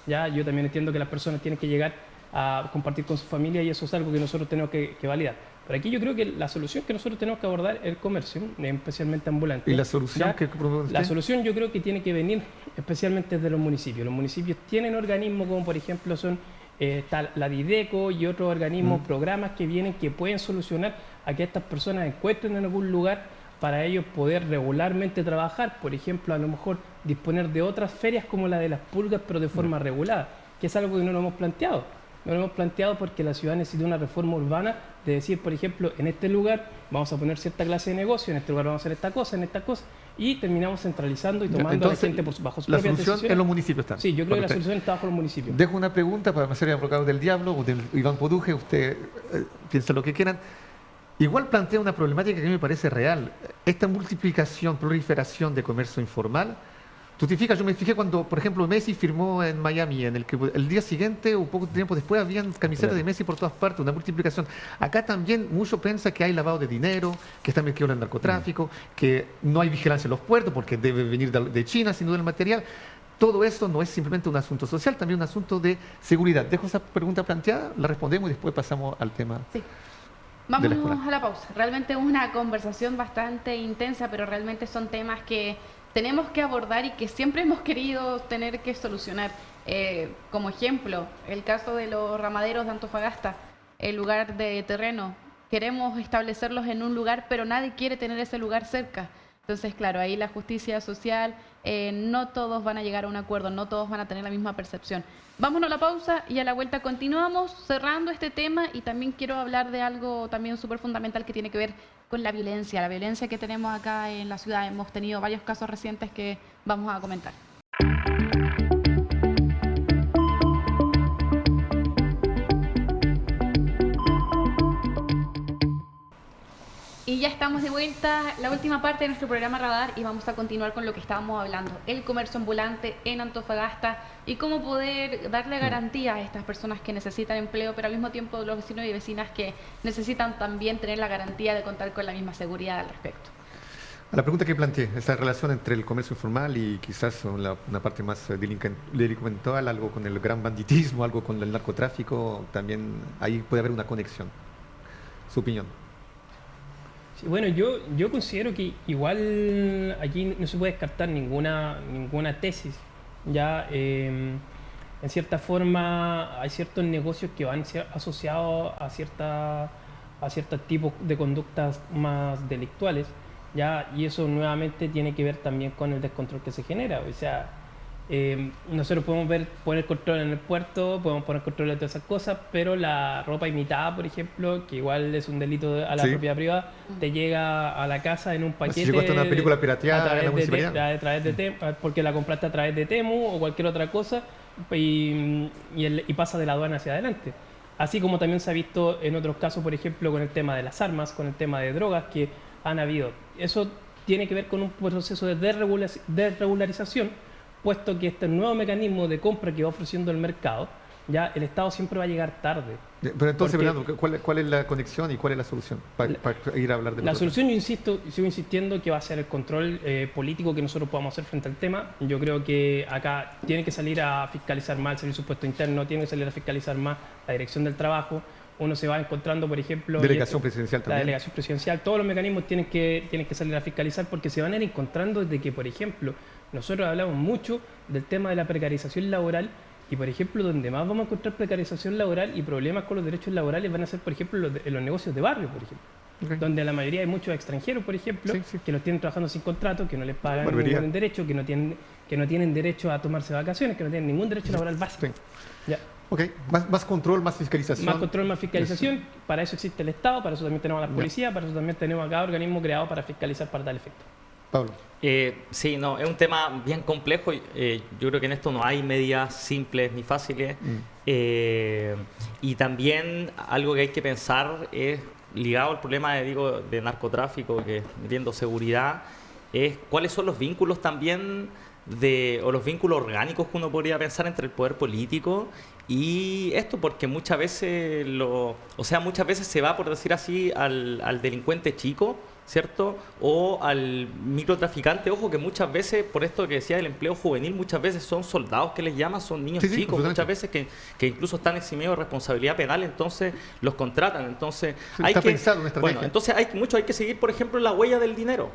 ¿Ya? Yo también entiendo que las personas tienen que llegar a compartir con su familia y eso es algo que nosotros tenemos que validar. Pero aquí yo creo que la solución que nosotros tenemos que abordar es el comercio, especialmente ambulante. ¿Y la solución ¿Ya? que propone usted? La solución yo creo que tiene que venir especialmente desde los municipios. Los municipios tienen organismos como por ejemplo son está la Dideco y otros organismos, programas que vienen que pueden solucionar a que estas personas encuentren en algún lugar para ellos poder regularmente trabajar, por ejemplo, a lo mejor disponer de otras ferias como la de las pulgas, pero de forma regulada, que es algo que no lo hemos planteado. No lo hemos planteado porque la ciudad necesita una reforma urbana de decir, por ejemplo, en este lugar vamos a poner cierta clase de negocio, en este lugar vamos a hacer esta cosa, en esta cosa, y terminamos centralizando y tomando Entonces, a la gente bajo sus la propias solución decisiones. en los municipios está. Sí, yo creo que la Correcto. solución está bajo los municipios. Dejo una pregunta para hacer el abogado del diablo, o del Iván Poduje, usted piensa lo que quieran. Igual plantea una problemática que a mí me parece real. Esta multiplicación, proliferación de comercio informal. Tú te fijas, yo me fijé cuando, por ejemplo, Messi firmó en Miami, en el que el día siguiente o poco tiempo después habían camisetas de Messi por todas partes, una multiplicación. Acá también mucho piensa que hay lavado de dinero, que está metido en el narcotráfico, que no hay vigilancia en los puertos porque debe venir de China, sin duda el material. Todo eso no es simplemente un asunto social, también un asunto de seguridad. Dejo esa pregunta planteada, la respondemos y después pasamos al tema. Sí. Vámonos a la pausa. Realmente una conversación bastante intensa, pero realmente son temas que tenemos que abordar y que siempre hemos querido tener que solucionar. Como ejemplo, el caso de los ramaderos de Antofagasta, el lugar de terreno. Queremos establecerlos en un lugar, pero nadie quiere tener ese lugar cerca. Entonces, claro, ahí la justicia social, no todos van a llegar a un acuerdo, no todos van a tener la misma percepción. Vámonos a la pausa y a la vuelta continuamos cerrando este tema y también quiero hablar de algo también súper fundamental que tiene que ver con la violencia que tenemos acá en la ciudad. Hemos tenido varios casos recientes que vamos a comentar. Y ya estamos de vuelta, la última parte de nuestro programa Radar, y vamos a continuar con lo que estábamos hablando, el comercio ambulante en Antofagasta y cómo poder darle garantía a estas personas que necesitan empleo, pero al mismo tiempo los vecinos y vecinas que necesitan también tener la garantía de contar con la misma seguridad al respecto. A la pregunta que planteé, esa relación entre el comercio informal y quizás una parte más delincuental, algo con el gran banditismo, algo con el narcotráfico, también ahí puede haber una conexión. Su opinión. Sí, bueno, yo considero que igual aquí no se puede descartar ninguna tesis. Ya en cierta forma hay ciertos negocios que van asociados a ciertos tipos de conductas más delictuales, ya, y eso nuevamente tiene que ver también con el descontrol que se genera. O sea, nosotros podemos poner control en el puerto, podemos poner control de todas esas cosas, pero la ropa imitada, por ejemplo, que igual es un delito a la propiedad privada, te llega a la casa en un paquete. Si llegó hasta una película pirateada en la municipalidad. Porque la compraste a través de Temu o cualquier otra cosa y pasa de la aduana hacia adelante. Así como también se ha visto en otros casos, por ejemplo, con el tema de las armas, con el tema de drogas que han habido. Eso tiene que ver con un proceso de desregularización, puesto que este nuevo mecanismo de compra que va ofreciendo el mercado, ya el Estado siempre va a llegar tarde. Pero entonces, Fernando, ¿cuál es la conexión y cuál es la solución? Para ir a hablar de la solución, yo sigo insistiendo que va a ser el control político que nosotros podamos hacer frente al tema. Yo creo que acá tiene que salir a fiscalizar más el Servicio de Supuesto Interno, tiene que salir a fiscalizar más la Dirección del Trabajo. Uno se va encontrando, por ejemplo... Delegación presidencial también. La delegación presidencial, todos los mecanismos tienen que salir a fiscalizar porque se van a ir encontrando desde que, por ejemplo, nosotros hablamos mucho del tema de la precarización laboral y, por ejemplo, donde más vamos a encontrar precarización laboral y problemas con los derechos laborales van a ser, por ejemplo, en los negocios de barrio, por ejemplo, donde la mayoría hay muchos extranjeros, por ejemplo, que los tienen trabajando sin contrato, que no les pagan ningún derecho, que no tienen derecho a tomarse vacaciones, que no tienen ningún derecho laboral básico. Ya. Ok, más control, más fiscalización. Más control, más fiscalización. Para eso existe el Estado, para eso también tenemos a la policía, para eso también tenemos acá organismos creados para fiscalizar para tal efecto. Pablo. Sí, no, es un tema bien complejo. Yo creo que en esto no hay medidas simples ni fáciles. Y también algo que hay que pensar es ligado al problema de narcotráfico, que metiendo seguridad, es cuáles son los vínculos también o los vínculos orgánicos que uno podría pensar entre el poder político y esto, porque muchas veces muchas veces se va, por decir así, al delincuente chico, ¿cierto? O al microtraficante. Ojo que muchas veces, por esto que decía del empleo juvenil, muchas veces son soldados que les llaman, son niños chicos, muchas veces que incluso están eximidos de responsabilidad penal, entonces los contratan. Entonces hay que seguir, por ejemplo, la huella del dinero.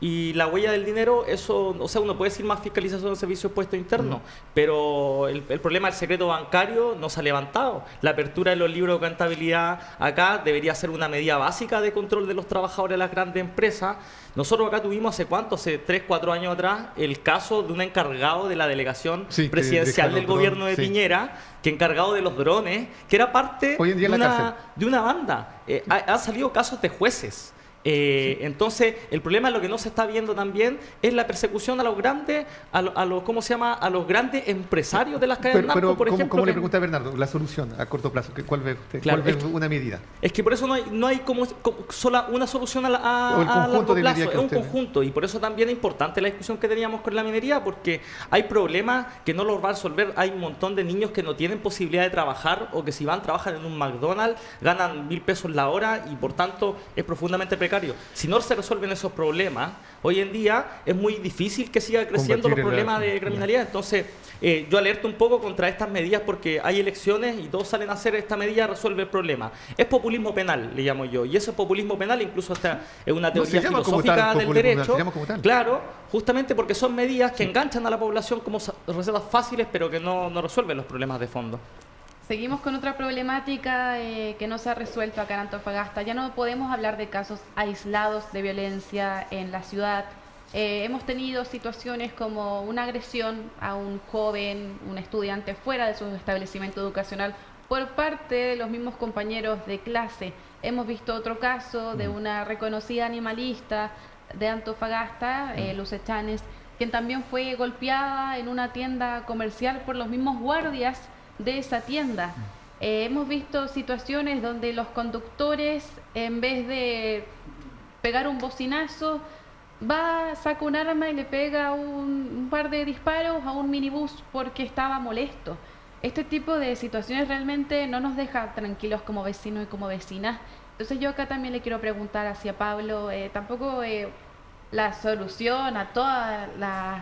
Y la huella del dinero, eso, o sea, uno puede decir más fiscalización de servicios puestos internos, pero el problema del secreto bancario no se ha levantado. La apertura de los libros de contabilidad acá debería ser una medida básica de control de los trabajadores de las grandes empresas. Nosotros acá tuvimos hace 3, 4 años atrás, el caso de un encargado de la delegación presidencial del gobierno de Piñera, que encargado de los drones, que era parte de una banda. Han salido casos de jueces. Entonces, el problema, lo que no se está viendo también, es la persecución a los grandes, a los grandes empresarios de las cadenas narco, por ejemplo. ¿Cómo le pregunta a Bernardo la solución a corto plazo? ¿Cuál ve usted? Claro, ¿Cuál ve una medida? Es que por eso no hay como sola una solución a largo plazo, es un conjunto, y por eso también es importante la discusión que teníamos con la minería, porque hay problemas que no los va a resolver. Hay un montón de niños que no tienen posibilidad de trabajar, o que si trabajan en un McDonald's, ganan 1.000 pesos la hora, y por tanto es profundamente precario. Si no se resuelven esos problemas, hoy en día es muy difícil que siga creciendo los problemas de criminalidad. Entonces, yo alerto un poco contra estas medidas, porque hay elecciones y todos salen a hacer esta medida, resuelve el problema. Es populismo penal, le llamo yo, y ese populismo penal incluso es una teoría filosófica del derecho. Claro, justamente porque son medidas que enganchan a la población como recetas fáciles, pero que no resuelven los problemas de fondo. Seguimos con otra problemática que no se ha resuelto acá en Antofagasta. Ya no podemos hablar de casos aislados de violencia en la ciudad. Hemos tenido situaciones como una agresión a un joven, un estudiante fuera de su establecimiento educacional por parte de los mismos compañeros de clase. Hemos visto otro caso de una reconocida animalista de Antofagasta, Luce Chanes, quien también fue golpeada en una tienda comercial por los mismos guardias de esa tienda. Hemos visto situaciones donde los conductores, en vez de pegar un bocinazo, saca un arma y le pega un par de disparos a un minibús porque estaba molesto. Este tipo de situaciones realmente no nos deja tranquilos como vecinos y como vecinas. Entonces yo acá también le quiero preguntar hacia Pablo, tampoco la solución a todas las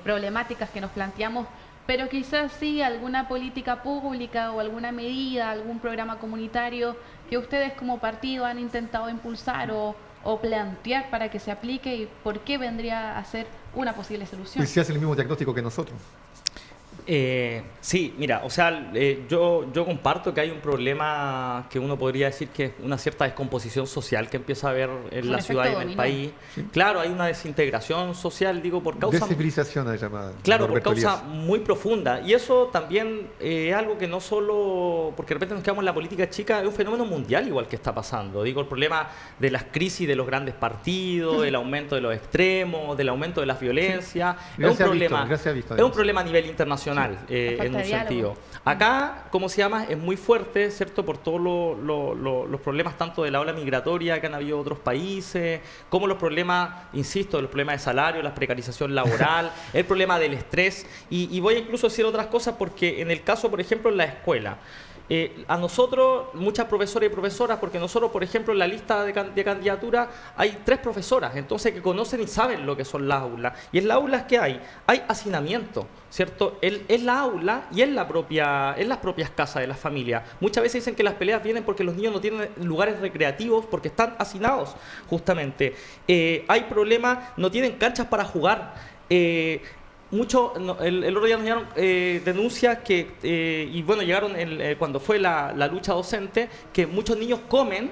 problemáticas que nos planteamos, pero quizás sí alguna política pública o alguna medida, algún programa comunitario que ustedes como partido han intentado impulsar o plantear para que se aplique, y por qué vendría a ser una posible solución. ¿Y si hace el mismo diagnóstico que nosotros? Sí, mira, o sea, yo comparto que hay un problema que uno podría decir que es una cierta descomposición social que empieza a haber en la ciudad y en el país. Sí. Claro, hay una desintegración social, digo, por causa... Descivilización es llamada. Claro, por causa muy profunda. Y eso también es algo que no solo... Porque de repente nos quedamos en la política chica, es un fenómeno mundial igual que está pasando. Digo, el problema de las crisis de los grandes partidos, del aumento de los extremos, del aumento de las violencias. Sí. Es un problema a nivel internacional. En un sentido. Acá, ¿cómo se llama? Es muy fuerte, ¿cierto? Por todos los problemas tanto de la ola migratoria que han habido en otros países, como los problemas, insisto, los problemas de salario, la precarización laboral, el problema del estrés. Y voy a incluso decir otras cosas, porque en el caso, por ejemplo, en la escuela, a nosotros, muchas profesoras y profesoras, porque nosotros, por ejemplo, en la lista de candidaturas hay 3 profesoras, entonces que conocen y saben lo que son las aulas. Y en las aulas que hay hacinamiento, ¿cierto? Es la aula y es las propias casas de las familias. Muchas veces dicen que las peleas vienen porque los niños no tienen lugares recreativos, porque están hacinados, justamente. Hay problemas, no tienen canchas para jugar. El otro día nos llegaron denuncias que, y bueno, llegaron cuando fue la lucha docente, que muchos niños comen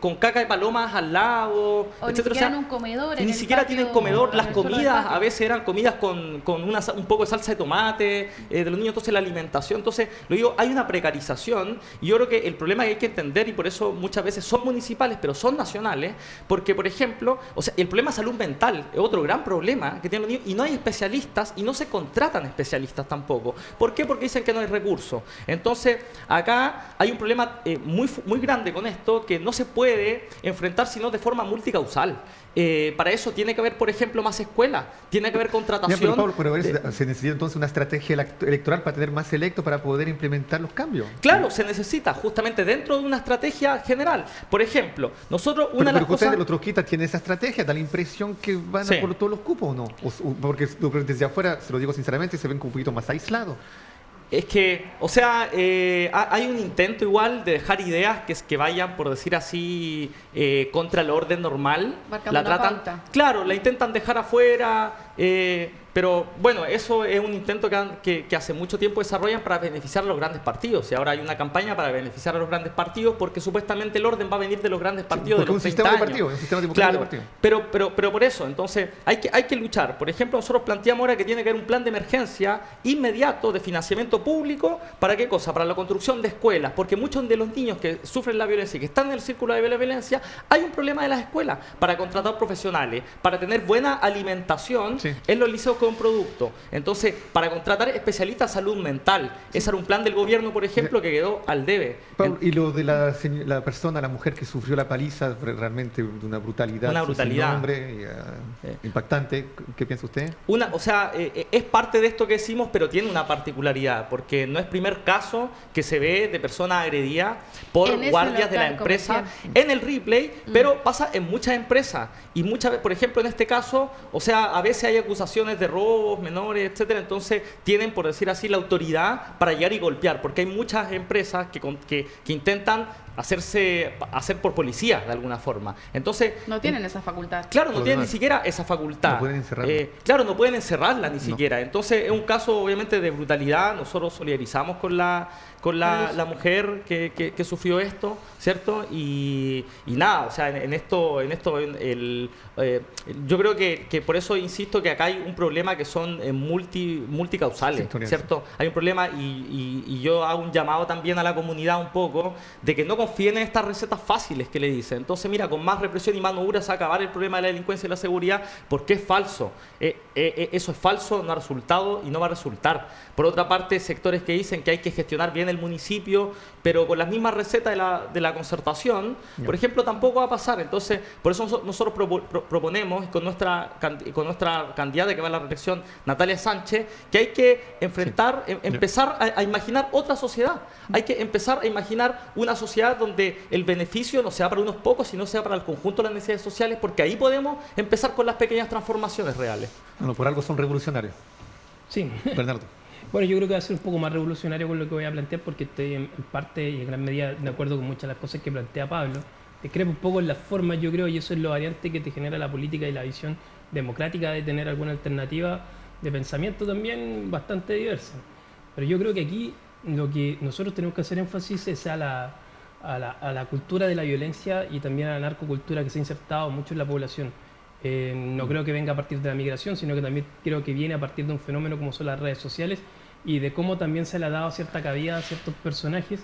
con caca de palomas al lado, O ni etcétera. siquiera en un comedor. Ni en el siquiera patio, tienen comedor, las en el suelo del comidas patio. a veces eran comidas con un poco de salsa de tomate de los niños, entonces la alimentación, entonces lo digo, hay una precarización y yo creo que el problema que hay que entender, y por eso muchas veces son municipales pero son nacionales, porque por ejemplo, o sea, el problema de salud mental es otro gran problema que tienen los niños y no hay especialistas y no se contratan especialistas tampoco. ¿Por qué? Porque dicen que no hay recursos. Entonces acá hay un problema muy grande con esto que no se puede enfrentar sino de forma multicausal. Para eso tiene que haber, por ejemplo, más escuelas, tiene que haber contratación. Ya, pero Pablo, se necesita entonces una estrategia electoral para tener más electos para poder implementar los cambios. Claro, se necesita justamente dentro de una estrategia general. Por ejemplo, nosotros una de las pero ustedes, cosas... los trotskistas, tienen esa estrategia, da la impresión que van Sí. a por todos los cupos, ¿o no? Porque desde afuera, se lo digo sinceramente, se ven como un poquito más aislados. Es que, o sea, hay un intento igual de dejar ideas que vayan, por decir así, contra el orden normal. Marcando una pauta. Claro, la intentan dejar afuera, pero bueno, eso es un intento que hace mucho tiempo desarrollan para beneficiar a los grandes partidos. Y ahora hay una campaña para beneficiar a los grandes partidos porque supuestamente el orden va a venir de los grandes partidos. Porque de los un sistema 30 de partido, años. un sistema democrático Claro, de partido. pero por eso, entonces hay que luchar. Por ejemplo, nosotros planteamos ahora que tiene que haber un plan de emergencia inmediato de financiamiento público. ¿Para qué cosa? Para la construcción de escuelas. Porque muchos de los niños que sufren la violencia y que están en el círculo de la violencia, hay un problema de las escuelas para contratar profesionales, para tener buena alimentación en los liceos con producto. Entonces, para contratar especialistas en salud mental. Ese era un plan del gobierno, por ejemplo, que quedó al debe. Pablo, y lo de la persona, la mujer que sufrió la paliza, realmente de una brutalidad. Una brutalidad. Sin nombre, impactante. ¿Qué piensa usted? O sea, es parte de esto que decimos, pero tiene una particularidad, porque no es primer caso que se ve de personas agredidas por En ese guardias de la local empresa comercial. en el replay, pero pasa en muchas empresas. Y muchas veces, por ejemplo, en este caso, o sea, a veces hay acusaciones de robos menores, etcétera, entonces tienen, por decir así, la autoridad para llegar y golpear, porque hay muchas empresas que intentan hacer por policía de alguna forma. Entonces, No tienen esa facultad. claro, no tienen ni siquiera esa facultad. No pueden encerrarla. Claro, no pueden encerrarla ni siquiera. Entonces, es un caso obviamente de brutalidad. Nosotros solidarizamos con la mujer que sufrió esto, ¿cierto? Y nada, o sea, en esto yo creo que por eso insisto que acá hay un problema que son multicausales, ¿cierto? Hay un problema y yo hago un llamado también a la comunidad un poco de que no confíen en estas recetas fáciles que le dicen. Entonces, mira, con más represión y mano dura se va a acabar el problema de la delincuencia y la seguridad, porque es falso. Eso es falso, no ha resultado y no va a resultar. Por otra parte, sectores que dicen que hay que gestionar bien el municipio, pero con las mismas recetas de la concertación, por ejemplo, tampoco va a pasar. Entonces, por eso nosotros proponemos, con nuestra candidata que va a la reelección, Natalia Sánchez, que hay que enfrentar, empezar a imaginar otra sociedad. Hay que empezar a imaginar una sociedad donde el beneficio no sea para unos pocos, sino sea para el conjunto de las necesidades sociales, porque ahí podemos empezar con las pequeñas transformaciones reales. Bueno, por algo son revolucionarios. Sí. Bernardo. Bueno, yo creo que va a ser un poco más revolucionario con lo que voy a plantear porque estoy en parte y en gran medida de acuerdo con muchas de las cosas que plantea Pablo. Discrepo un poco en las formas, yo creo, y eso es lo variante que te genera la política y la visión democrática de tener alguna alternativa de pensamiento también bastante diversa. Pero yo creo que aquí lo que nosotros tenemos que hacer énfasis es a la cultura de la violencia y también a la narcocultura que se ha insertado mucho en la población. No creo que venga a partir de la migración, sino que también creo que viene a partir de un fenómeno como son las redes sociales y de cómo también se le ha dado cierta cabida a ciertos personajes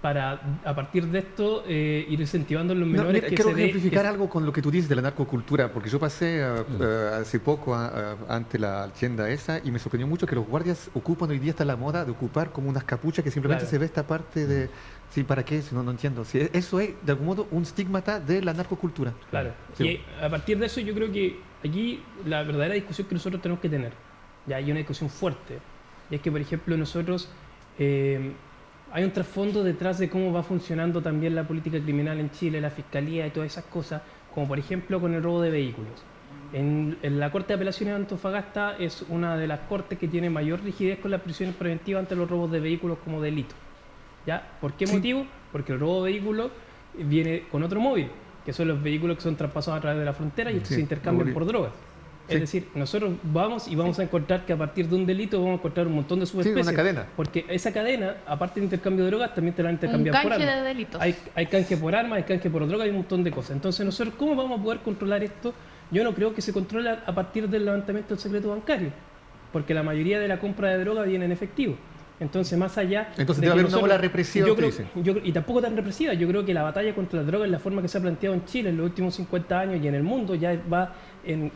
para, a partir de esto, ir incentivando a los menores mira, que quiero se ejemplificar algo con lo que tú dices de la narcocultura, porque yo pasé hace poco ante la tienda esa y me sorprendió mucho que los guardias ocupan hoy día, está la moda de ocupar como unas capuchas que simplemente Claro. se ve esta parte de... Sí, ¿para qué? Si no entiendo. Sí, eso es, de algún modo, un estigmata de la narcocultura. Claro. Sí. Y a partir de eso yo creo que aquí la verdadera discusión que nosotros tenemos que tener, ya hay una discusión fuerte, y es que, por ejemplo, nosotros hay un trasfondo detrás de cómo va funcionando también la política criminal en Chile, la fiscalía y todas esas cosas, como por ejemplo con el robo de vehículos. En la Corte de Apelaciones de Antofagasta es una de las cortes que tiene mayor rigidez con las prisiones preventivas ante los robos de vehículos como delito. ¿Ya? ¿Por qué motivo? Porque el robo de vehículos viene con otro móvil, que son los vehículos que son traspasados a través de la frontera y estos se intercambian por drogas. Es decir, nosotros vamos a encontrar que a partir de un delito vamos a encontrar un montón de subespecies. Sí, una cadena. Porque esa cadena, aparte de intercambio de drogas, también te la van a intercambiar por armas. Un canje de delitos. Hay canje por armas, hay canje por drogas, hay un montón de cosas. Entonces, nosotros, ¿cómo vamos a poder controlar esto? Yo no creo que se controle a partir del levantamiento del secreto bancario, porque la mayoría de la compra de droga viene en efectivo. Entonces, más allá... Entonces debe haber una ola represiva, y tampoco tan represiva. Yo creo que la batalla contra la droga, en la forma que se ha planteado en Chile en los últimos 50 años y en el mundo, ya va en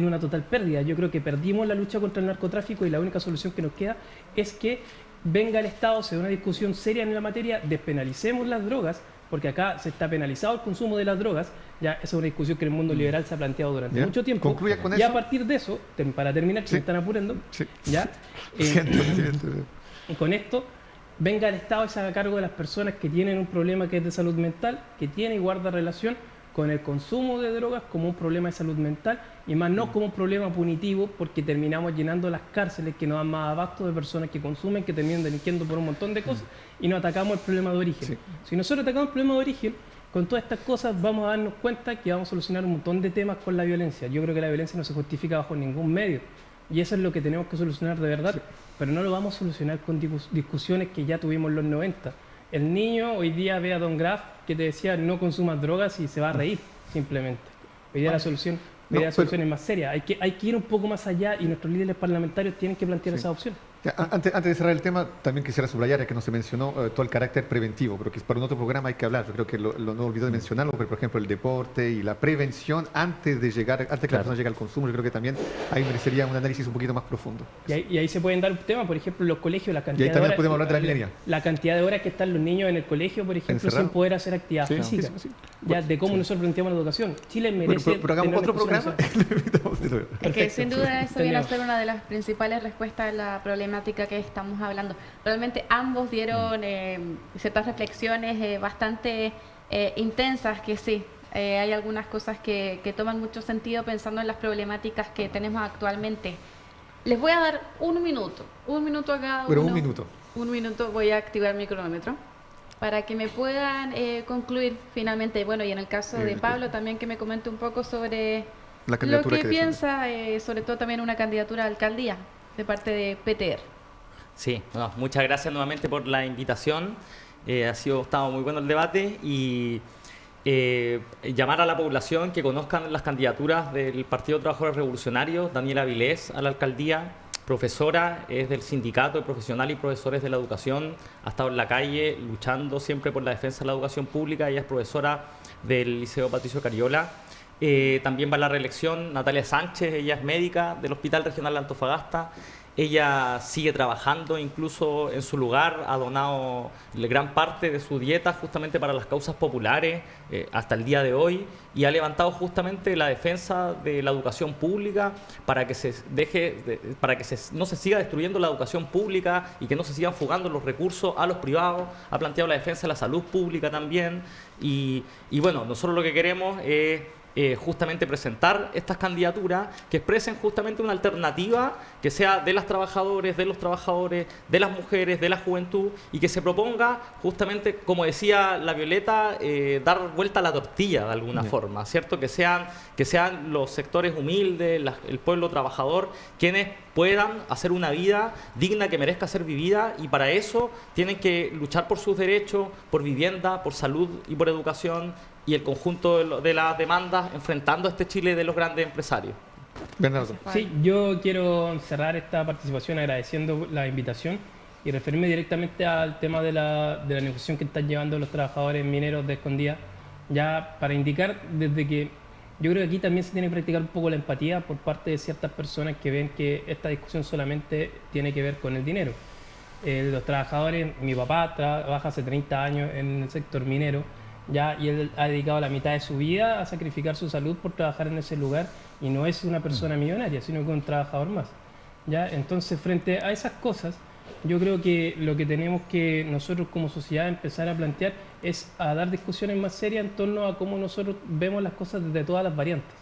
una total pérdida. Yo creo que perdimos la lucha contra el narcotráfico y la única solución que nos queda es que venga el Estado, se dé una discusión seria en la materia, despenalicemos las drogas, porque acá se está penalizado el consumo de las drogas. Ya esa es una discusión que en el mundo liberal se ha planteado durante mucho tiempo. Concluya con y eso. A partir de eso, para terminar, que me están apurando, ya... Con esto, venga el Estado y se haga cargo de las personas que tienen un problema que es de salud mental, que tiene y guarda relación con el consumo de drogas como un problema de salud mental y más no como un problema punitivo, porque terminamos llenando las cárceles que no dan más abasto de personas que consumen, que terminan delinquiendo por un montón de cosas y no atacamos el problema de origen. Si nosotros atacamos el problema de origen, con todas estas cosas vamos a darnos cuenta que vamos a solucionar un montón de temas con la violencia. Yo creo que la violencia no se justifica bajo ningún medio y eso es lo que tenemos que solucionar de verdad. Pero no lo vamos a solucionar con discusiones que ya tuvimos en los 90. El niño hoy día ve a Don Graff que te decía no consumas drogas y se va a reír, simplemente. Hoy día la solución es más seria. Hay que ir un poco más allá y nuestros líderes parlamentarios tienen que plantear esa opción. Antes de cerrar el tema, también quisiera subrayar, que no se mencionó todo el carácter preventivo, pero que para un otro programa hay que hablar. Yo creo que no olvidó de mencionarlo, pero por ejemplo el deporte y la prevención antes que la persona llegue al consumo, yo creo que también ahí merecería un análisis un poquito más profundo. Y ahí se pueden dar un tema, por ejemplo, en los colegios, la cantidad y ahí también podemos hablar de la minería. La cantidad de horas que están los niños en el colegio, por ejemplo, encerrado, sin poder hacer actividad física. De cómo nosotros planteamos la educación. Chile merece... Pero hagamos otro programa. Es que sin duda eso viene a ser una de las principales respuestas a la problemática que estamos hablando. Realmente ambos dieron ciertas reflexiones bastante intensas, que sí, hay algunas cosas que toman mucho sentido pensando en las problemáticas que tenemos actualmente. Les voy a dar un minuto a cada uno. Pero un minuto. Un minuto, voy a activar mi cronómetro para que me puedan concluir finalmente. Bueno, y en el caso de Pablo también que me comente un poco sobre lo que piensa, sobre todo también una candidatura a alcaldía de parte de PTR. Sí, bueno, muchas gracias nuevamente por la invitación. Estado muy bueno el debate y llamar a la población que conozcan las candidaturas del Partido de Trabajadores Revolucionarios. Daniela Vilés a la alcaldía, profesora, es del Sindicato de Profesionales y Profesores de la Educación, ha estado en la calle luchando siempre por la defensa de la educación pública. Ella es profesora del Liceo Patricio Cariola. También va a la reelección Natalia Sánchez, ella es médica del Hospital Regional de Antofagasta. Ella sigue trabajando, incluso en su lugar ha donado gran parte de su dieta justamente para las causas populares hasta el día de hoy y ha levantado justamente la defensa de la educación pública para que no se siga destruyendo la educación pública y que no se sigan fugando los recursos a los privados. Ha planteado la defensa de la salud pública también y bueno, nosotros lo que queremos es justamente presentar estas candidaturas que expresen justamente una alternativa que sea de las trabajadoras, de los trabajadores, de las mujeres, de la juventud y que se proponga justamente, como decía la Violeta, dar vuelta a la tortilla de alguna forma, ¿cierto? Que sean los sectores humildes, el pueblo trabajador, quienes puedan hacer una vida digna que merezca ser vivida y para eso tienen que luchar por sus derechos, por vivienda, por salud y por educación y el conjunto de las demandas enfrentando a este Chile de los grandes empresarios. Bernardo. Sí, yo quiero cerrar esta participación agradeciendo la invitación y referirme directamente al tema de la negociación que están llevando los trabajadores mineros de Escondida, ya para indicar desde que yo creo que aquí también se tiene que practicar un poco la empatía por parte de ciertas personas que ven que esta discusión solamente tiene que ver con el dinero. Los trabajadores, mi papá trabaja hace 30 años en el sector minero, y él ha dedicado la mitad de su vida a sacrificar su salud por trabajar en ese lugar y no es una persona millonaria, sino que un trabajador más. Entonces, frente a esas cosas, yo creo que lo que tenemos que nosotros como sociedad empezar a plantear es a dar discusiones más serias en torno a cómo nosotros vemos las cosas desde todas las variantes.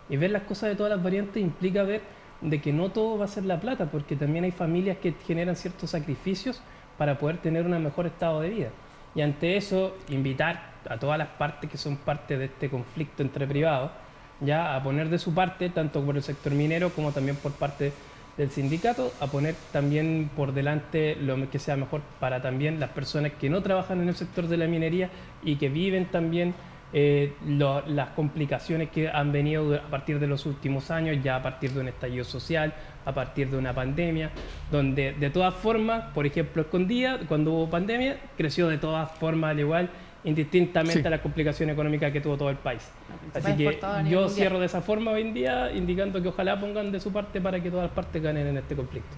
Y ver las cosas de todas las variantes implica ver de que no todo va a ser la plata, porque también hay familias que generan ciertos sacrificios para poder tener un mejor estado de vida. Y ante eso, invitar a todas las partes que son parte de este conflicto entre privados ya a poner de su parte, tanto por el sector minero como también por parte del sindicato, a poner también por delante lo que sea mejor para también las personas que no trabajan en el sector de la minería y que viven también las complicaciones que han venido a partir de los últimos años, ya a partir de un estallido social, a partir de una pandemia, donde de todas formas, por ejemplo, Escondida, cuando hubo pandemia, creció de todas formas al igual, indistintamente a las complicaciones económicas que tuvo todo el país. Así que yo cierro de esa forma hoy en día, indicando que ojalá pongan de su parte para que todas las partes ganen en este conflicto.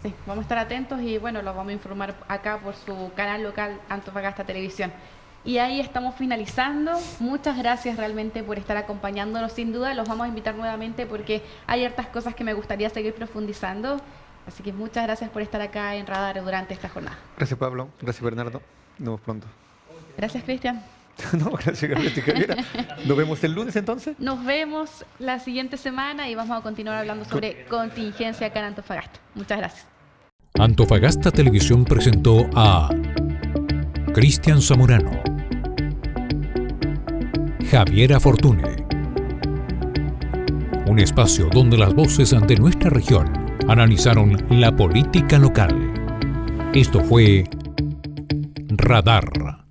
Sí, vamos a estar atentos y bueno, los vamos a informar acá por su canal local Antofagasta Televisión. Y ahí estamos finalizando. Muchas gracias realmente por estar acompañándonos. Sin duda los vamos a invitar nuevamente porque hay hartas cosas que me gustaría seguir profundizando. Así que muchas gracias por estar acá en Radar durante esta jornada. Gracias, Pablo. Gracias, Bernardo. Nos vemos pronto. Gracias, Cristian. No, gracias, Javiera. Nos vemos el lunes entonces. Nos vemos la siguiente semana y vamos a continuar hablando sobre contingencia acá en Antofagasta. Muchas gracias. Antofagasta Televisión presentó a Cristian Zamorano, Javiera Fortune. Un espacio donde las voces de nuestra región analizaron la política local. Esto fue Radar.